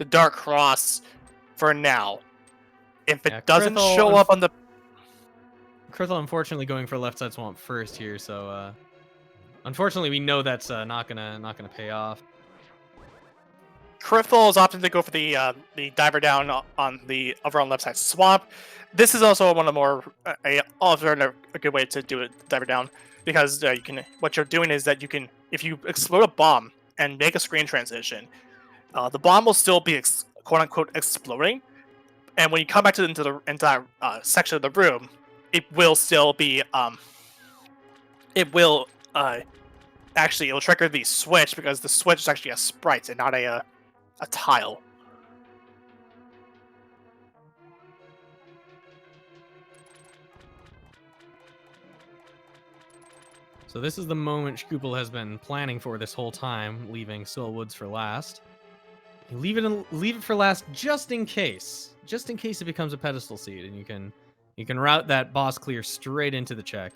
Dark Cross for now. If it doesn't show up on the Krithel unfortunately going for left side swamp first here, so unfortunately we know that's not gonna pay off. Krithel is opting to go for the diver down on the over on left side swamp. This is also one of the more a good way to do it, diver down, because what you're doing is that you can, if you explode a bomb and make a screen transition, the bomb will still be quote unquote exploding, and when you come back into that section of the room, it will still be it will actually it'll trigger the switch because the switch is actually a sprite and not a tile. So this is the moment Shkoople has been planning for this whole time, leaving Soul Woods for last. You leave it for last just in case it becomes a pedestal seed, and you can route that boss clear straight into the check.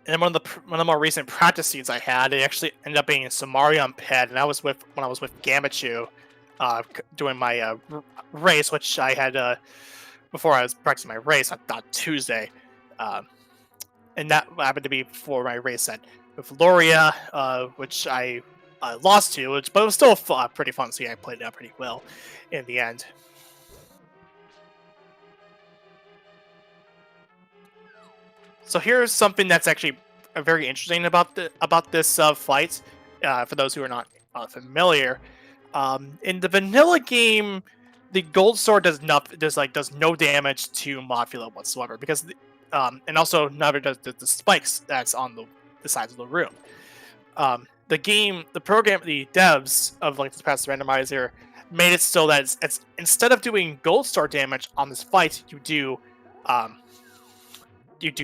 And one of the more recent practice seeds I had, it actually ended up being a Samarion pet, and I was when I was with Gamachu, doing my race, which I had before I was practicing my race on Tuesday, and that happened to be before my race set with Loria, which I lost to, but it was still pretty fun. So yeah, I played it out pretty well in the end. So here's something that's actually very interesting about this fight. For those who are not familiar, in the vanilla game, the gold sword does no damage to Mothula whatsoever because, and also neither does the spikes that's on the sides of the room. The devs of like this past randomizer made it so that it's instead of doing gold star damage on this fight, you do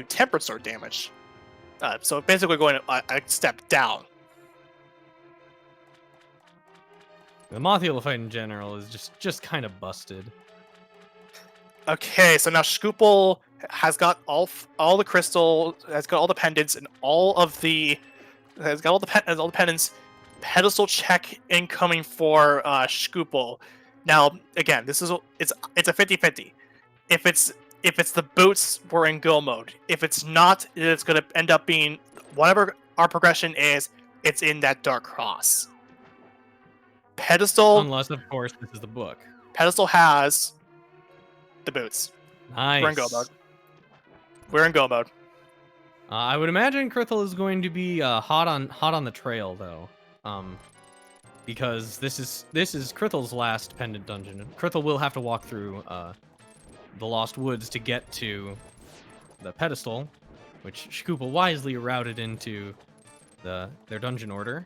tempered sword damage. So basically going a step down. The Mothula fight in general is just kind of busted. Okay, so now Shkoople has got all the crystal, has got all the pendants, and all the pendants. Pedestal check incoming for Shkoople. Now, again, it's a 50-50. If it's the boots, we're in go mode. If it's not, it's going to end up being whatever our progression is. It's in that dark cross. Pedestal, unless of course this is the book. Pedestal has the boots. Nice. We're in go mode. We're in go mode. I would imagine Krithel is going to be hot on the trail though, because this is Krithel's last pendant dungeon. Krithel will have to walk through the Lost Woods to get to the pedestal, which Shkoople wisely routed into their dungeon order.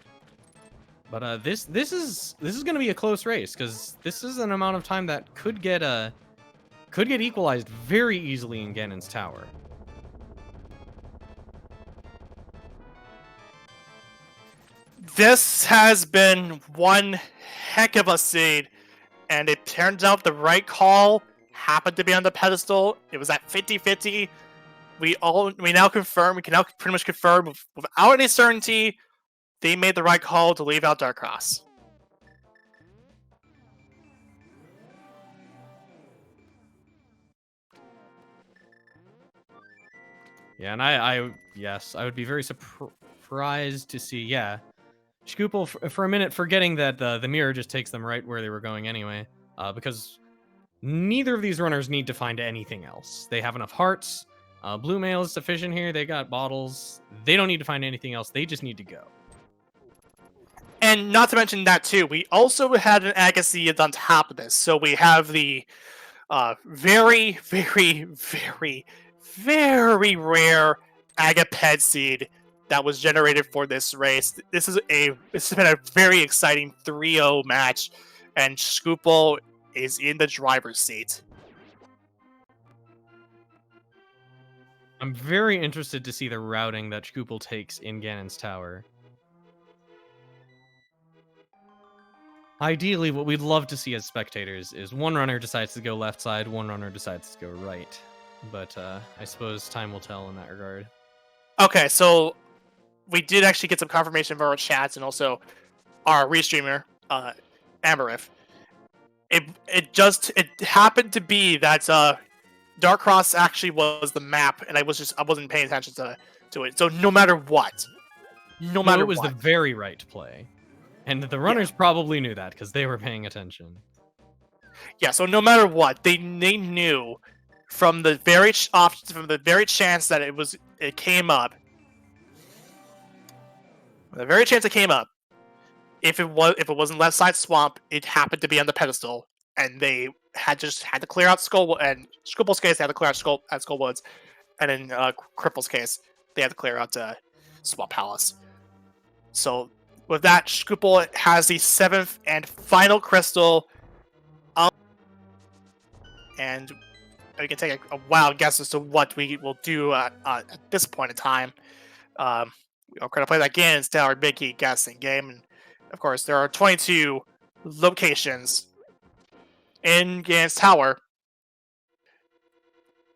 But this is going to be a close race because this is an amount of time that could get equalized very easily in Ganon's Tower. This has been one heck of a seed, and it turns out the right call happened to be on the pedestal. It was at 50-50. We can now pretty much confirm without any certainty they made the right call to leave out Dark Cross. Yeah, and I would be very surprised to see, Shkoople for a minute forgetting that the mirror just takes them right where they were going anyway, because neither of these runners need to find anything else. They have enough hearts. Blue mail is sufficient here. They got bottles. They don't need to find anything else. They just need to go. And not to mention that too, we also had an Agassiz on top of this. So we have the very, very, very, very rare Agaped seed that was generated for this race. This has been a very exciting 3-0 match, and Shkoople is in the driver's seat. I'm very interested to see the routing that Shkoople takes in Ganon's Tower. Ideally, what we'd love to see as spectators is one runner decides to go left side, one runner decides to go right. But I suppose time will tell in that regard. Okay, so we did actually get some confirmation from our chats and also our restreamer, Amarith. It happened to be that Dark Cross actually was the map, and I wasn't paying attention to it. So no matter what, it was the very right play. And the runners probably knew that because they were paying attention. Yeah, so no matter what, they knew from the very chance that it came up The very chance it came up, if it wasn't left side swamp, it happened to be on the pedestal, and they had to clear out Skull, and Shkoople's case they had to clear out Skull Woods, and in Kripple's case they had to clear out Swamp Palace. So with that, Shkoople has the 7th and final crystal, and we can take a wild guess as to what we will do at this point in time. We're going to play that game instead of our big key guessing game, and of course there are 22 locations in Gan's Tower.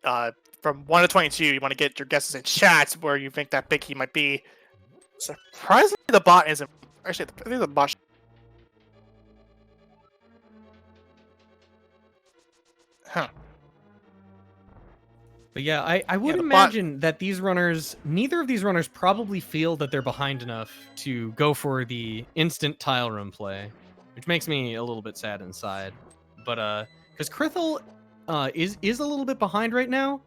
From 1 to 22, you want to get your guesses in chat where you think that big key might be. Surprisingly, the bot isn't. Actually, I think the bot. Huh. But yeah, I would imagine that these runners, neither of these runners probably feel that they're behind enough to go for the instant tile room play, which makes me a little bit sad inside. But because Krithel is a little bit behind right now,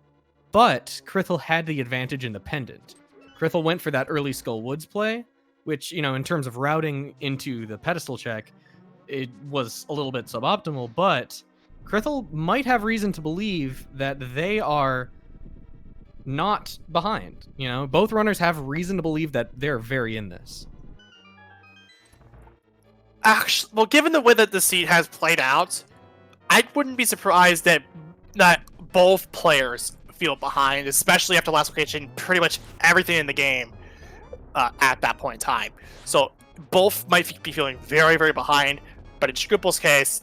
but Krithel had the advantage in the pendant. Krithel went for that early Skull Woods play, which, you know, in terms of routing into the pedestal check, it was a little bit suboptimal, but Krithel might have reason to believe that they are not behind. You know, both runners have reason to believe that they're very in this. Actually, well, given the way that the seed has played out, I wouldn't be surprised that both players feel behind, especially after last location, pretty much everything in the game at that point in time. So both might be feeling very, very behind, but in Shkoople's case,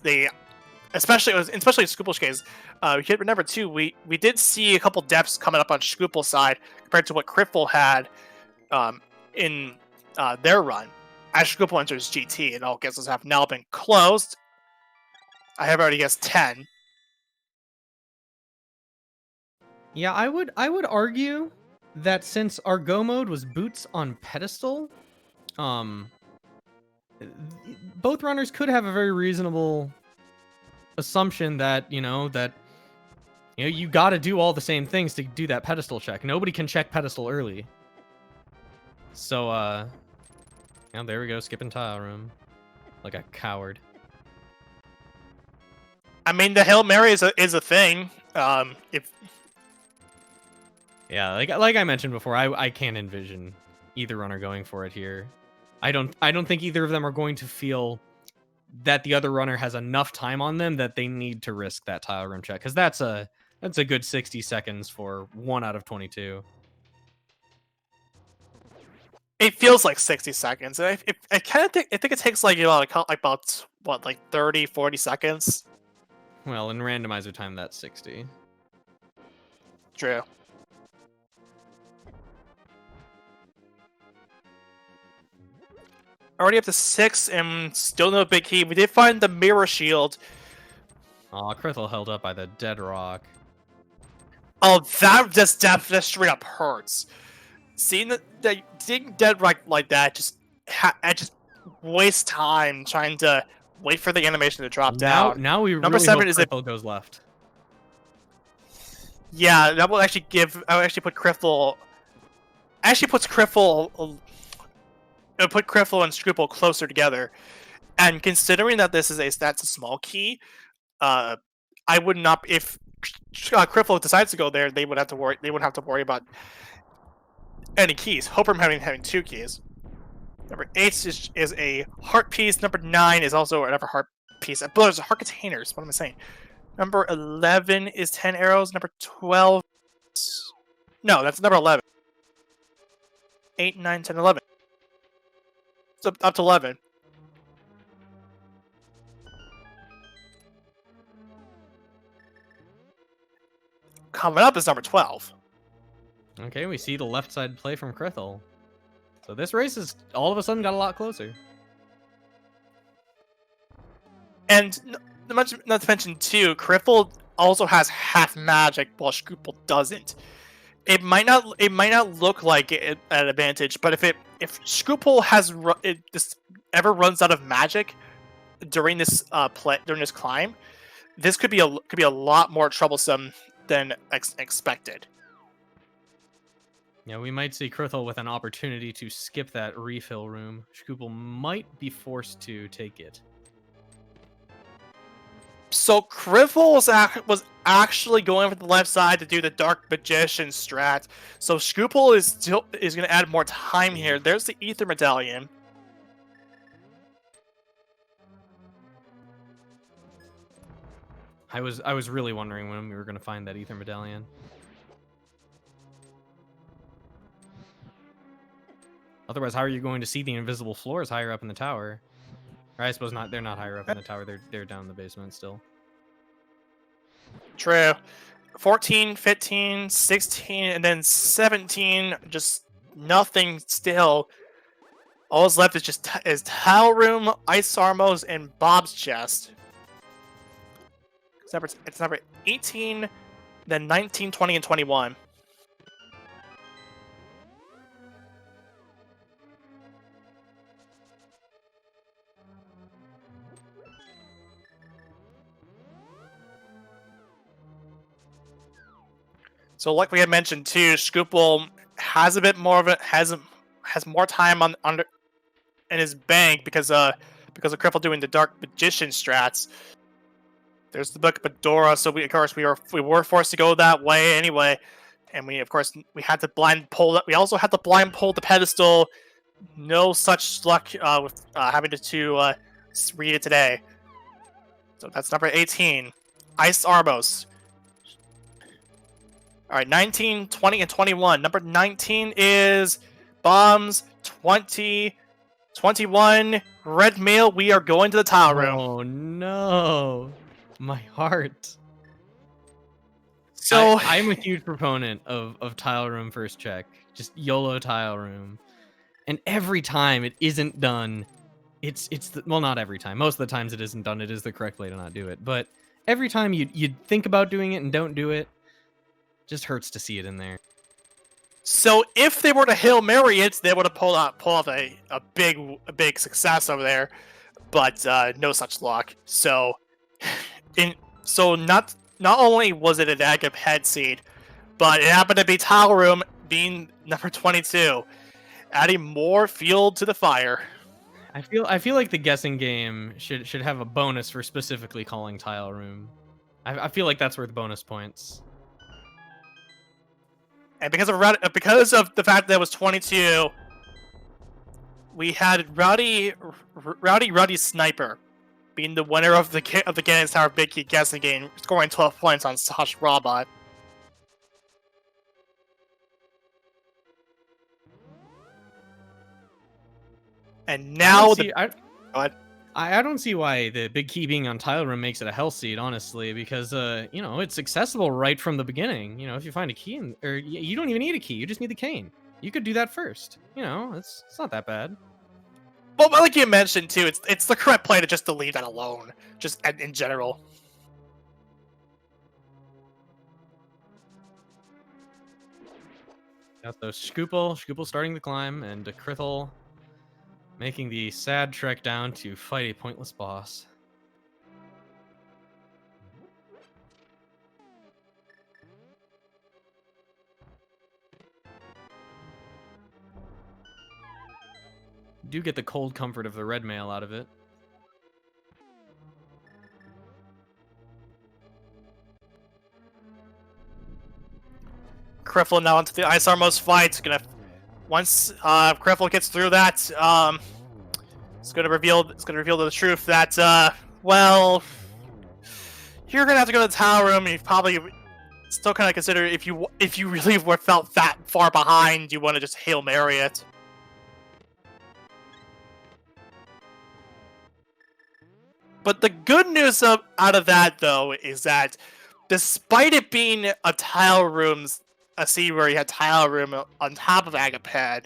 especially in Shkoople's case, you should remember too, we did see a couple depths coming up on Shkoople's side compared to what Krithel had in their run. As Shkoople enters GT, and all guesses have now been closed. I have already guessed 10. Yeah, I would argue that since our go mode was boots on pedestal, both runners could have a very reasonable assumption that, you know, you got to do all the same things to do that pedestal check. Nobody can check pedestal early. So, yeah, there we go, skipping tile room. Like a coward. I mean, the Hail Mary is a thing. Yeah, like I mentioned before, I can't envision either runner going for it here. I don't think either of them are going to feel that the other runner has enough time on them that they need to risk that tile room check, because that's a good 60 seconds for 1 out of 22. It feels like 60 seconds. I kind of think it takes like, you know, about what, like 30, 40 seconds. Well, in randomizer time, that's 60. True. Already up to 6 and still no big key. We did find the mirror shield. Aw, Krithel held up by the dead rock. Oh, that just straight up hurts. Seeing seeing dead rock like that just waste time trying to wait for the animation to drop down. Now we Number really 7 hope is Krithel goes left. Yeah, that will actually put Krithel. Actually puts Krithel. It'll put Krithel and Shkoople closer together, and considering that this is that's a small key, I would not, if Krithel decides to go there, they wouldn't have to worry about any keys. Hope having 2 keys. Number 8 is a heart piece. Number 9 is also another heart piece. But there's heart containers. What am I saying? Number 11 is 10 arrows. Number 12. No, that's number 11. 8, 9, 10, 11. It's up to 11. Coming up is number 12. Okay, we see the left side play from Krithel. So this race is all of a sudden got a lot closer. And not to mention too, Krithel also has half magic while Shkoople doesn't. It might not look like an advantage, but if Shkoople ever runs out of magic during this climb, this could be a lot more troublesome than expected. Yeah, we might see Krithel with an opportunity to skip that refill room. Shkoople might be forced to take it. So Krithel was actually going for the left side to do the Dark Magician strat. So Shkoople is going to add more time here. There's the Ether Medallion. I was really wondering when we were going to find that Ether Medallion. Otherwise, how are you going to see the invisible floors higher up in the tower? Or I suppose not. They're not higher up in the tower. They're down in the basement still. True. 14, 15, 16, and then 17. Just nothing still. All that's left is just Tile Room, Ice Armos, and Bob's Chest. It's number 18, then 19, 20, and 21. So, like we had mentioned too, Shkoople has a bit more of it, has more time in his bank because of Krithel doing the Dark Magician strats. There's the Book of Pandora, so we were forced to go that way anyway, and we had to blind pull that. We also had to blind pull the pedestal. No such luck with having to read it today. So that's number 18, Ice Arbos. All right, 19, 20, and 21. Number 19 is Bombs. 20, 21, Red Mail. We are going to the tile room. Oh no, my heart. So I'm a huge proponent of tile room first check, just YOLO tile room, and every time it isn't done, well, not every time. Most of the times it isn't done. It is the correct way to not do it, but every time you think about doing it and don't do it, just hurts to see it in there. So if they were to Hail Mary it, they would have pulled off a big success over there, but no such luck. So not only was it a negative head seed, but it happened to be Tile Room being number 22, adding more fuel to the fire. I feel like the guessing game should have a bonus for specifically calling tile room. I feel like that's worth bonus points. And because of the fact that it was 22, we had Rowdy Sniper being the winner of the Ganon's Tower Big Key guessing game, scoring 12 points on Sash Robot. And now I don't see why the big key being on tile room makes it a hell seed, honestly, because it's accessible right from the beginning. If you find a key, or you don't even need a key, you just need the cane. You could do that first. It's not that bad. Well, like you mentioned too, it's the correct play to just to leave that alone, just in general. Got those Shkoople starting the climb, and Krithel making the sad trek down to fight a pointless boss. Do get the cold comfort of the red mail out of it. Krithel now into the Ice Armos fight. Once Krithel gets through that, it's gonna reveal the truth that you're gonna have to go to the tower room. And you probably still kind of consider if you really felt that far behind, you want to just Hail Mary it. But the good news out of that, though, is that despite it being a seed where you had tile room on top of Agapad,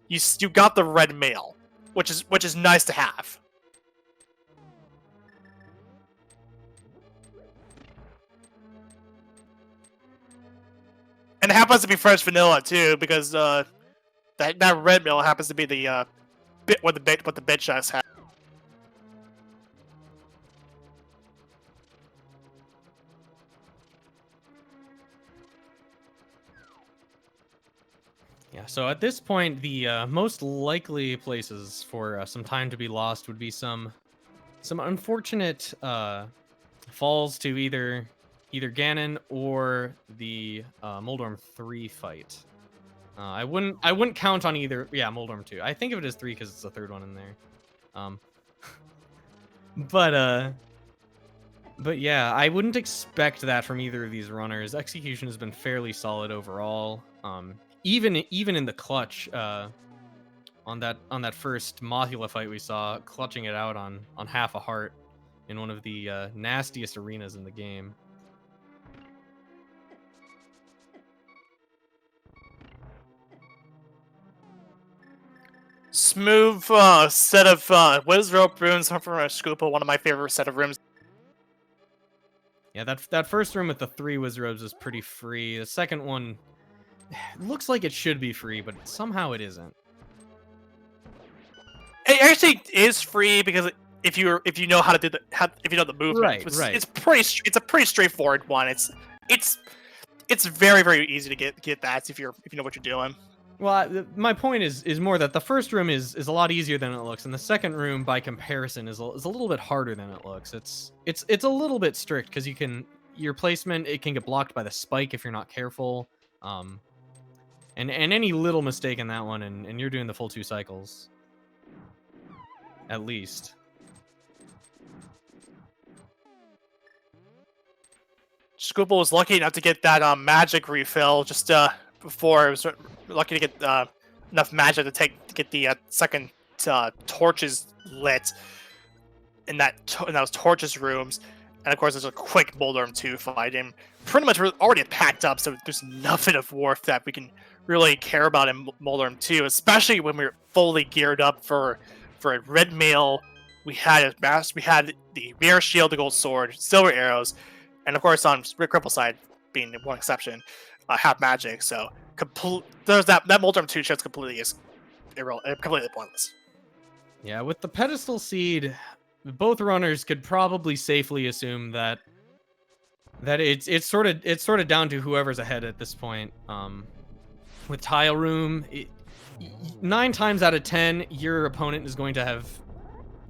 you got the red mail, which is nice to have. And it happens to be fresh vanilla too, because that red mail happens to be the what the bitch chest has. Yeah, so at this point, the most likely places for some time to be lost would be some unfortunate falls to either Ganon or the Moldorm 3 fight. I wouldn't count on either. Yeah, Moldorm 2. I think of it as 3 because it's the third one in there. Um, but yeah, I wouldn't expect that from either of these runners. Execution has been fairly solid overall. Even in the clutch, on that first Mothula fight we saw, clutching it out on half a heart in one of the nastiest arenas in the game. Smooth set of Wizrope runes from Shkoople, one of my favorite set of rooms. Yeah, that first room with the 3 Wizrobes is pretty free. The second one looks like it should be free, but somehow it isn't. It actually is free because if you know how to do if you know the movement, Right. it's a pretty straightforward one. It's very, very easy to get that if you know what you're doing. Well, my point is more that the first room is a lot easier than it looks, and the second room, by comparison, is a little bit harder than it looks. It's a little bit strict because your placement, it can get blocked by the spike if you're not careful, and any little mistake in that one, and you're doing the full 2 cycles, at least. Shkoople was lucky enough to get that magic refill just before. It was lucky to get enough magic to get the second torches lit in those torches rooms, and of course there's a quick Moldorm 2 fight, and pretty much we're already packed up, so there's nothing of worth that we can really care about in Moldorm 2, especially when we're fully geared up for a red mail. We had the mirror shield, the gold sword, silver arrows, and of course on Krithel side, being one exception, have magic. So there's that Moldorm 2 shit's completely pointless. Yeah, with the pedestal seed, both runners could probably safely assume that it's sort of down to whoever's ahead at this point. With Tile Room, 9 times out of 10, your opponent is going to have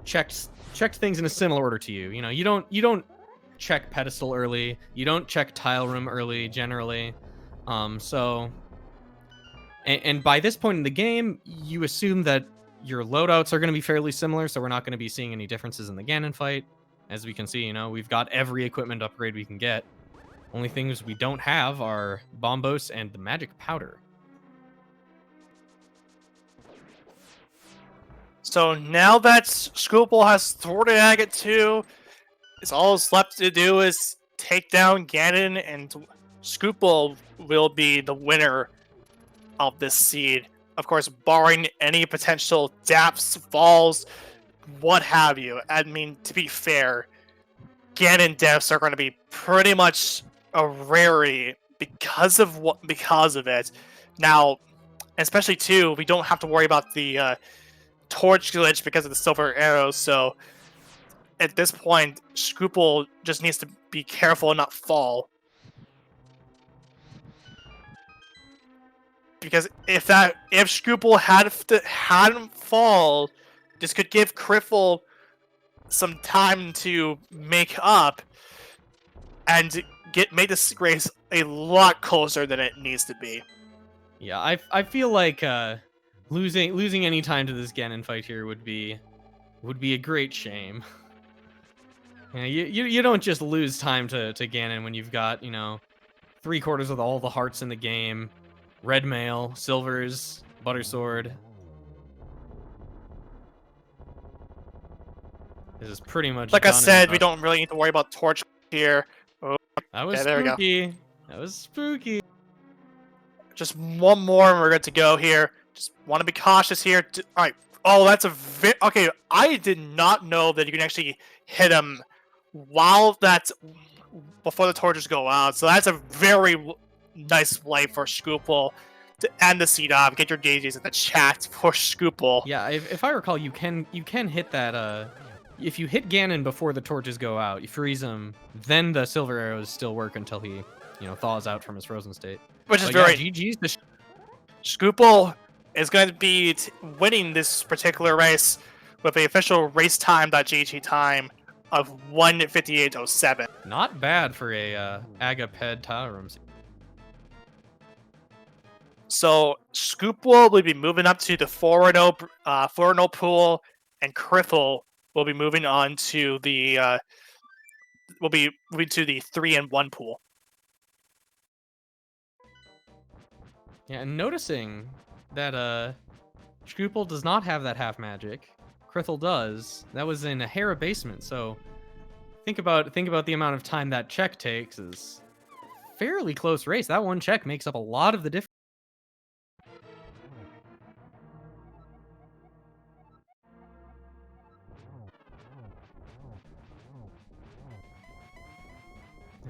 checked things in a similar order to you. You know, you don't check pedestal early, you don't check Tile Room early generally. So and by this point in the game, you assume that your loadouts are going to be fairly similar, so we're not going to be seeing any differences in the Ganon fight. As we can see, you know, we've got every equipment upgrade we can get. Only things we don't have are Bombos and the magic powder. So now that Shkoople has thwarted Agate 2, it's all that's left to do is take down Ganon, and Shkoople will be the winner of this seed. Of course, barring any potential daps, falls, what have you. I mean, to be fair, Ganon deaths are going to be pretty much a rarity because of it. Now, especially too, we don't have to worry about the torch glitch because of the silver arrows. So at this point, Shkoople just needs to be careful and not fall. Because if Shkoople hadn't fall, this could give Krithel some time to make up and make this race a lot closer than it needs to be. Yeah, I feel like losing any time to this Ganon fight here would be a great shame. You know, you don't just lose time to Ganon when you've got, you know, 3/4 of all the hearts in the game, red mail, silvers, butter sword. This is pretty much like I said. We don't really need to worry about torch here. Oh, that was there spooky. We go. That was spooky. Just one more and we're good to go here. Just want to be cautious here. All right. Oh, that's okay. I did not know that you can actually hit him before the torches go out. So that's a very nice play for Shkoople to end the seed off. Get your daisies in the chat for Shkoople. Yeah, if I recall, you can hit that. If you hit Ganon before the torches go out, you freeze him, then the silver arrows still work until he, you know, thaws out from his frozen state. Which is but very yeah, GG's. Shkoople is going to be winning this particular race with the official race time.gg time of 1:58.07. Not bad for a Agaped tile room. So Shkoople will be moving up to the 4-0 pool, and Krithel will be moving on to the 3-1 pool. Yeah, and noticing that Shkoople does not have that half magic, Krithel does. That was in a Hera basement, so think about the amount of time that check takes is fairly close race. That one check makes up a lot of the difference.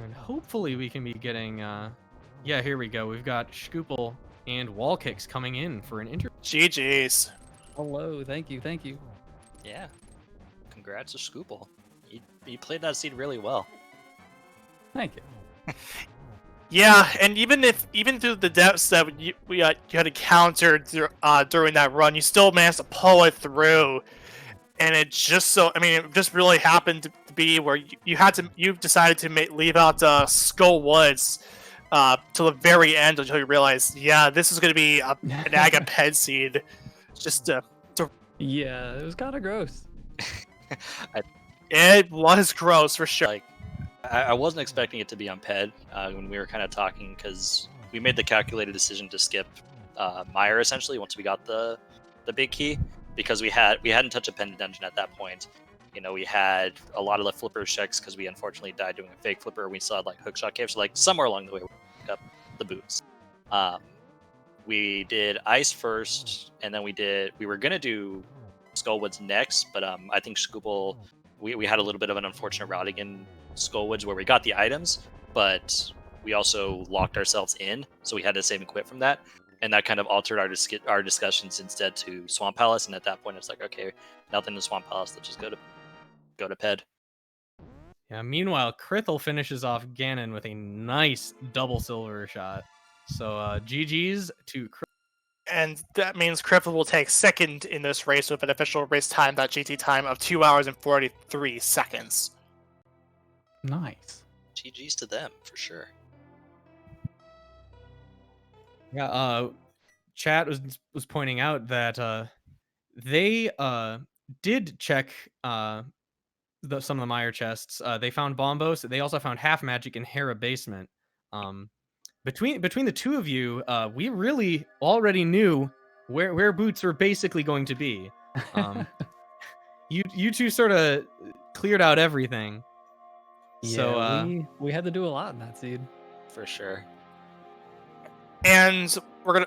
And hopefully we can be getting yeah, here we go. We've got Shkoople and Wallkicks coming in for an interview. GG's. Hello, thank you. Yeah. Congrats to Shkoople. You played that seed really well. Thank you. Yeah, and even through the depths that you had encountered during that run, you still managed to pull it through. And it just it just really happened to be where you decided to leave out Skull Woods till the very end until you realized, yeah, this is going to be an Agaped seed. Just Yeah, it was kind of gross. it was gross for sure. Like, I wasn't expecting it to be on Ped when we were kind of talking, because we made the calculated decision to skip Meyer essentially once we got the big key, because we hadn't touched a pendant dungeon at that point. You know, we had a lot of the flipper checks because we unfortunately died doing a fake flipper. We still had like hookshot caves, so like somewhere along the way we picked up the boots. We did ice first, and then we were gonna do Skullwoods next, but I think Shkoople, we had a little bit of an unfortunate routing in Skullwoods where we got the items, but we also locked ourselves in, so we had to save and quit from that, and that kind of altered our discussions instead to Swamp Palace. And at that point, it's like, okay, nothing in Swamp Palace. Let's just go to Ped. Yeah. Meanwhile, Krithel finishes off Ganon with a nice double silver shot. So GG's to Krithel. And that means Krithel will take second in this race with an official race time.gt time of 2 hours and 43 seconds. Nice. GG's to them for sure. Yeah. Chat was pointing out that they did check some of the Meyer chests. They found Bombos. They also found half magic in Hera basement. Between the two of you, we really already knew where boots were basically going to be. You two sort of cleared out everything. Yeah, So we had to do a lot in that seed. For sure. And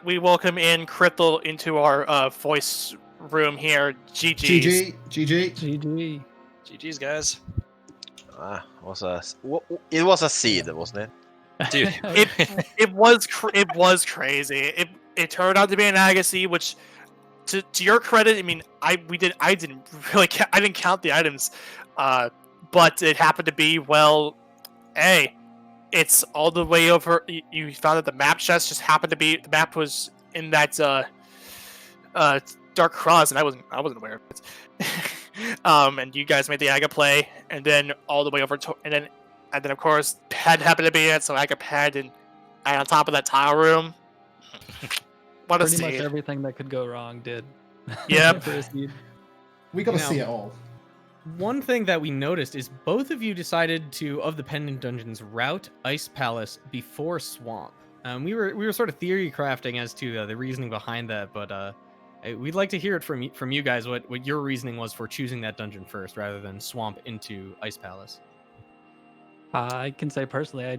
we welcome in Krithel into our voice room here. GG's. GG. GG's, guys. It was a seed, wasn't it? Dude, It was crazy. It turned out to be an Agassi, which, to your credit, I mean, I didn't count the items, but it happened to be, well, hey, it's all the way over. You found that the map chest just happened to be, the map was in that Dark Cross, and I wasn't aware of it. And you guys made the Aga play, and then all the way over to, and then of course Ped happened to be it, so Agaped, and on top of that tile room. What a Pretty much seed. everything that could go wrong did. Yep. For a seed. We got to Now- see it all. one thing that we noticed is both of you decided to, of the pendant dungeons, route Ice Palace before Swamp. We were sort of theory crafting as to the reasoning behind that, but we'd like to hear it from you guys what your reasoning was for choosing that dungeon first rather than Swamp into Ice Palace. I can say personally, I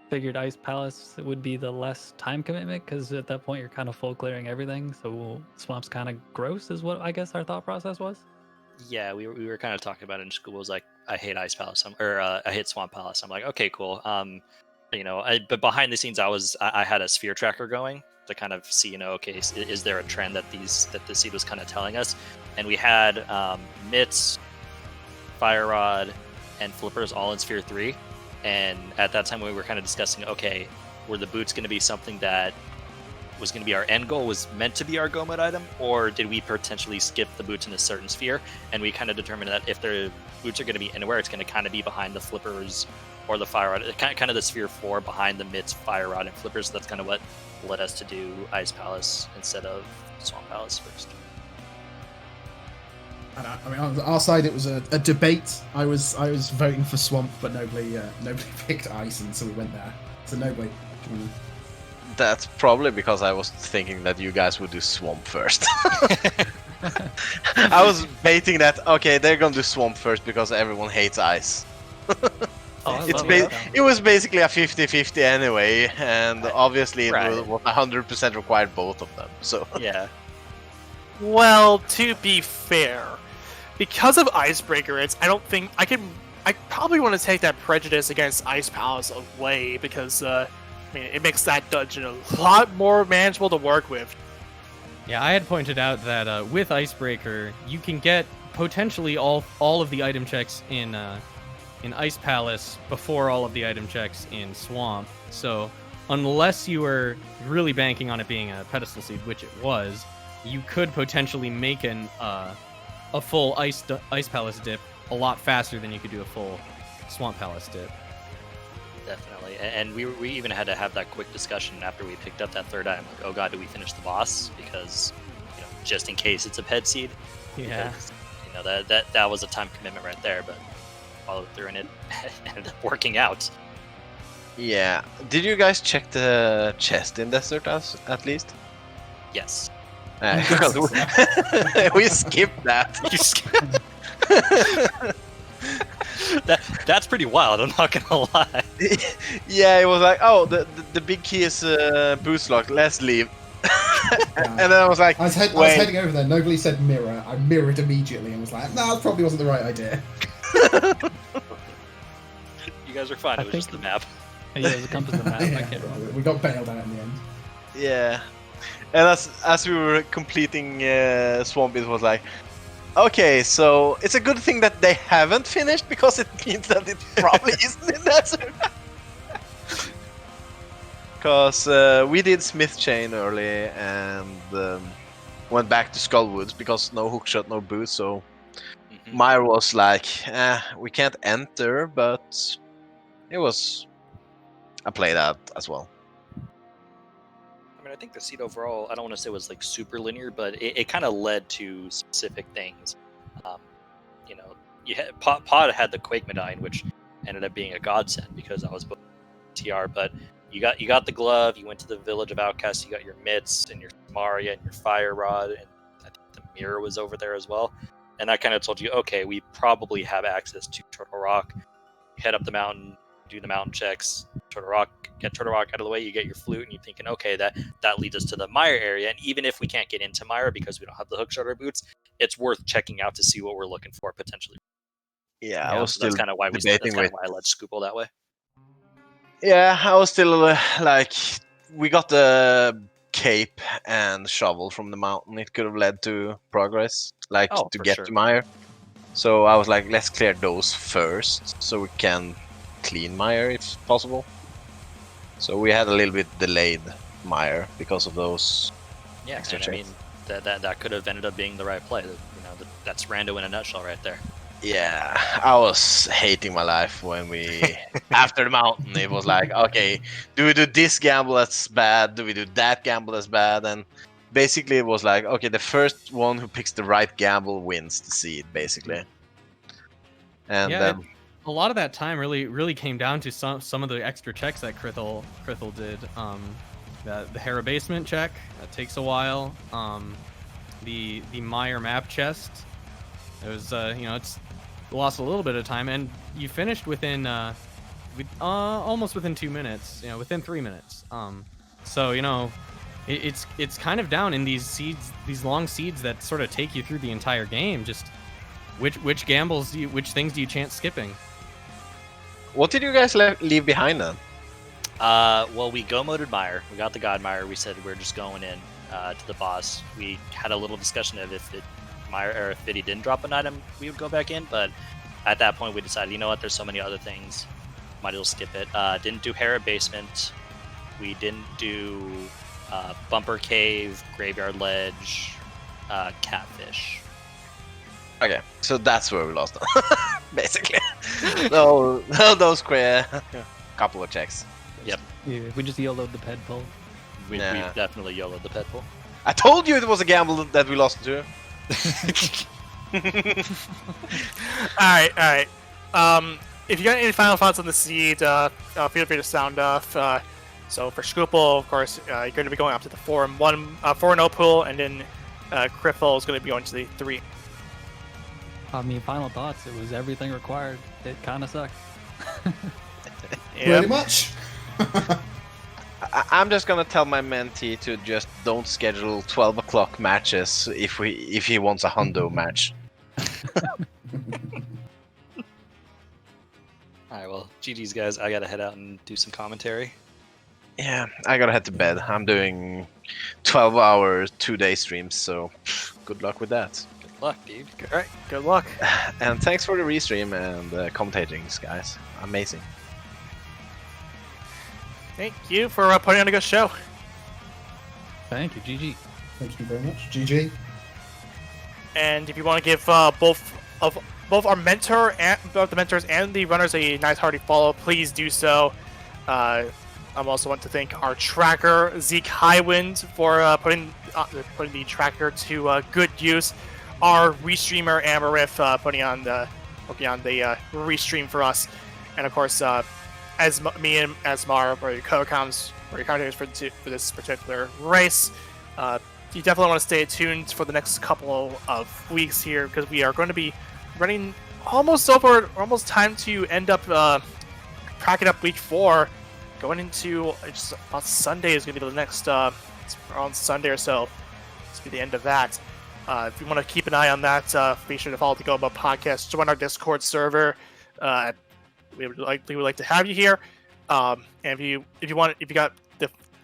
figured Ice Palace would be the less time commitment, because at that point you're kind of full clearing everything, so Swamp's kind of gross is what I guess our thought process was. yeah, we were kind of talking about it in school. It was like, I hate Ice Palace, I hate Swamp Palace. I'm like, okay, cool. But behind the scenes, I had a sphere tracker going to kind of see, okay, is there a trend that the seed was kind of telling us? And we had Mitts, Fire Rod, and Flippers all in Sphere 3. And at that time, we were kind of discussing, okay, were the boots going to be something that was going to be our end goal, was meant to be our go mode item, or did we potentially skip the boots in a certain sphere? And we kind of determined that if the boots are going to be anywhere, it's going to kind of be behind the flippers or the fire rod, kind of the sphere 4 behind the mitts, fire rod, and flippers. So that's kind of what led us to do Ice Palace instead of Swamp Palace first. I mean, on our side, it was a debate. I was voting for Swamp, but nobody picked Ice, and so we went there. So Nobly. That's probably because I was thinking that you guys would do Swamp first. I was baiting that, okay, they're gonna do Swamp first because everyone hates Ice. It was basically a 50-50 anyway, and obviously it was 100% required both of them. So yeah. Well, to be fair, because of Icebreaker, I probably want to take that prejudice against Ice Palace away because it makes that dungeon a lot more manageable to work with. Yeah, I had pointed out that with Icebreaker, you can get potentially all of the item checks in Ice Palace before all of the item checks in Swamp. So unless you were really banking on it being a pedestal seed, which it was, you could potentially make a full Ice Palace dip a lot faster than you could do a full Swamp Palace dip. Definitely, and we even had to have that quick discussion after we picked up that third item. Like, oh god, do we finish the boss? Because just in case it's a ped seed. Yeah. Because, that was a time commitment right there, but followed through and it ended up working out. yeah, did you guys check the chest in Desert at least? Yes. Because we skipped that. That's pretty wild, I'm not gonna lie. Yeah, it was like, oh, the big key is boost lock, let's leave. And then I was like, I was heading over there. Nobly said mirror. I mirrored immediately and was like, no, that probably wasn't the right idea. You guys are fine, it was just the map. Yeah, it was a compass of the map. I can't remember. We got bailed out in the end. yeah. And as we were completing Swamp, it was like, okay, so it's a good thing that they haven't finished because it means that it probably isn't in Desert. Because we did Smith Chain early and went back to Skullwoods because no hookshot, no boost. So Meyer was like, we can't enter, but it was. I played that as well. I mean, I think the seed overall, I don't want to say it was like super linear, but it kind of led to specific things. Pod had the Quake Medallion, which ended up being a godsend because I was both TR, but you got the glove, you went to the Village of Outcasts, you got your mitts and your Maria and your fire rod, and I think the mirror was over there as well. And I kind of told you, okay, we probably have access to Turtle Rock. Head up the mountain, do the mountain checks, get Turtle Rock out of the way, you get your flute, and you're thinking, okay, that leads us to the Mire area. And even if we can't get into Mire because we don't have the hookshot or boots, it's worth checking out to see what we're looking for potentially. Yeah, I was still that's kind of why I led Shkoople that way. Yeah, I was still like, we got the cape and shovel from the mountain. It could have led to progress, to get to Mire. So I was like, let's clear those first, so we can clean Mire if possible. So we had a little bit delayed Mire because of those extra checks. I mean, that could have ended up being the right play. That's Rando in a nutshell right there. Yeah, I was hating my life when we after the mountain. It was like, okay, do we do this gamble that's bad? Do we do that gamble that's bad? And basically, it was like, okay, the first one who picks the right gamble wins the seed, basically. And then a lot of that time really came down to some of the extra checks that Krithel did. The Hera basement check that takes a while. The Mire map chest. It was it's lost a little bit of time, and you finished within almost within 2 minutes. Within 3 minutes. So it's kind of down in these seeds, these long seeds that sort of take you through the entire game. Just which gambles which things do you chance skipping? What did you guys leave behind then? Well, we go-moded Mire. We got the God Mire. We said we're just going in to the boss. We had a little discussion of if Fiddy didn't drop an item, we would go back in. But at that point, we decided, you know what? There's so many other things. Might as well skip it. Didn't do Hera basement. We didn't do Bumper Cave, Graveyard Ledge, Catfish. Okay, so that's where we lost them, basically. No, those couple of checks. Yep. Yeah, we just YOLO'd the ped pull. We definitely YOLO'd the pet pull. I told you it was a gamble that we lost to. Alright. If you got any final thoughts on the seed, feel free to sound off. So for Shkoople, of course, you're going to be going up to the 4-0 pool, and then Krithel is going to be going to the 3. I mean, final thoughts. It was everything required. It kind of sucked. Pretty much. I'm just gonna tell my mentee to just don't schedule 12 o'clock matches if he wants a hundo match. Alright, well, GG's guys. I gotta head out and do some commentary. Yeah, I gotta head to bed. I'm doing 12-hour 2-day streams, so good luck with that. Good luck, dude. Alright, good luck. And thanks for the restream and commentating, guys. Amazing. Thank you for putting on a good show. Thank you, GG. Thank you very much. GG. And if you want to give both our mentor and both the mentors and the runners a nice hearty follow, please do so. I also want to thank our tracker Zeke Highwind for putting the tracker to good use. Our restreamer Amarith putting on the restream for us, and of course me and Ezmar were your co-commentators for this particular race. You definitely want to stay tuned for the next couple of weeks here, because we are going to be running almost time to end up packing up week 4. Going into just about Sunday is going to be the next around Sunday or so. This will be the end of that. If you want to keep an eye on that, be sure to follow the Go About podcast. Join our Discord server. We would like to have you here. And if you got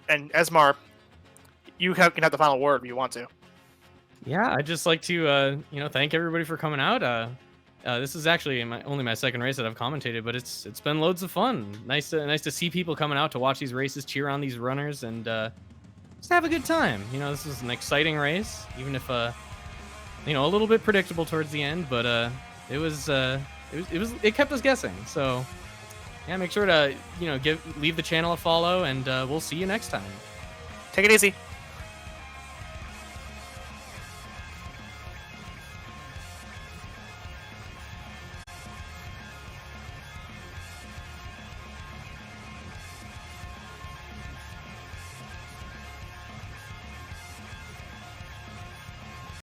and Ezmar, you can have the final word if you want to. Yeah, I'd just like to thank everybody for coming out. This is actually only my second race that I've commentated, but it's been loads of fun. Nice to see people coming out to watch these races, cheer on these runners, and just have a good time. This is an exciting race, even if a little bit predictable towards the end, but it kept us guessing. So yeah, make sure to leave the channel a follow, and we'll see you next time. Take it easy.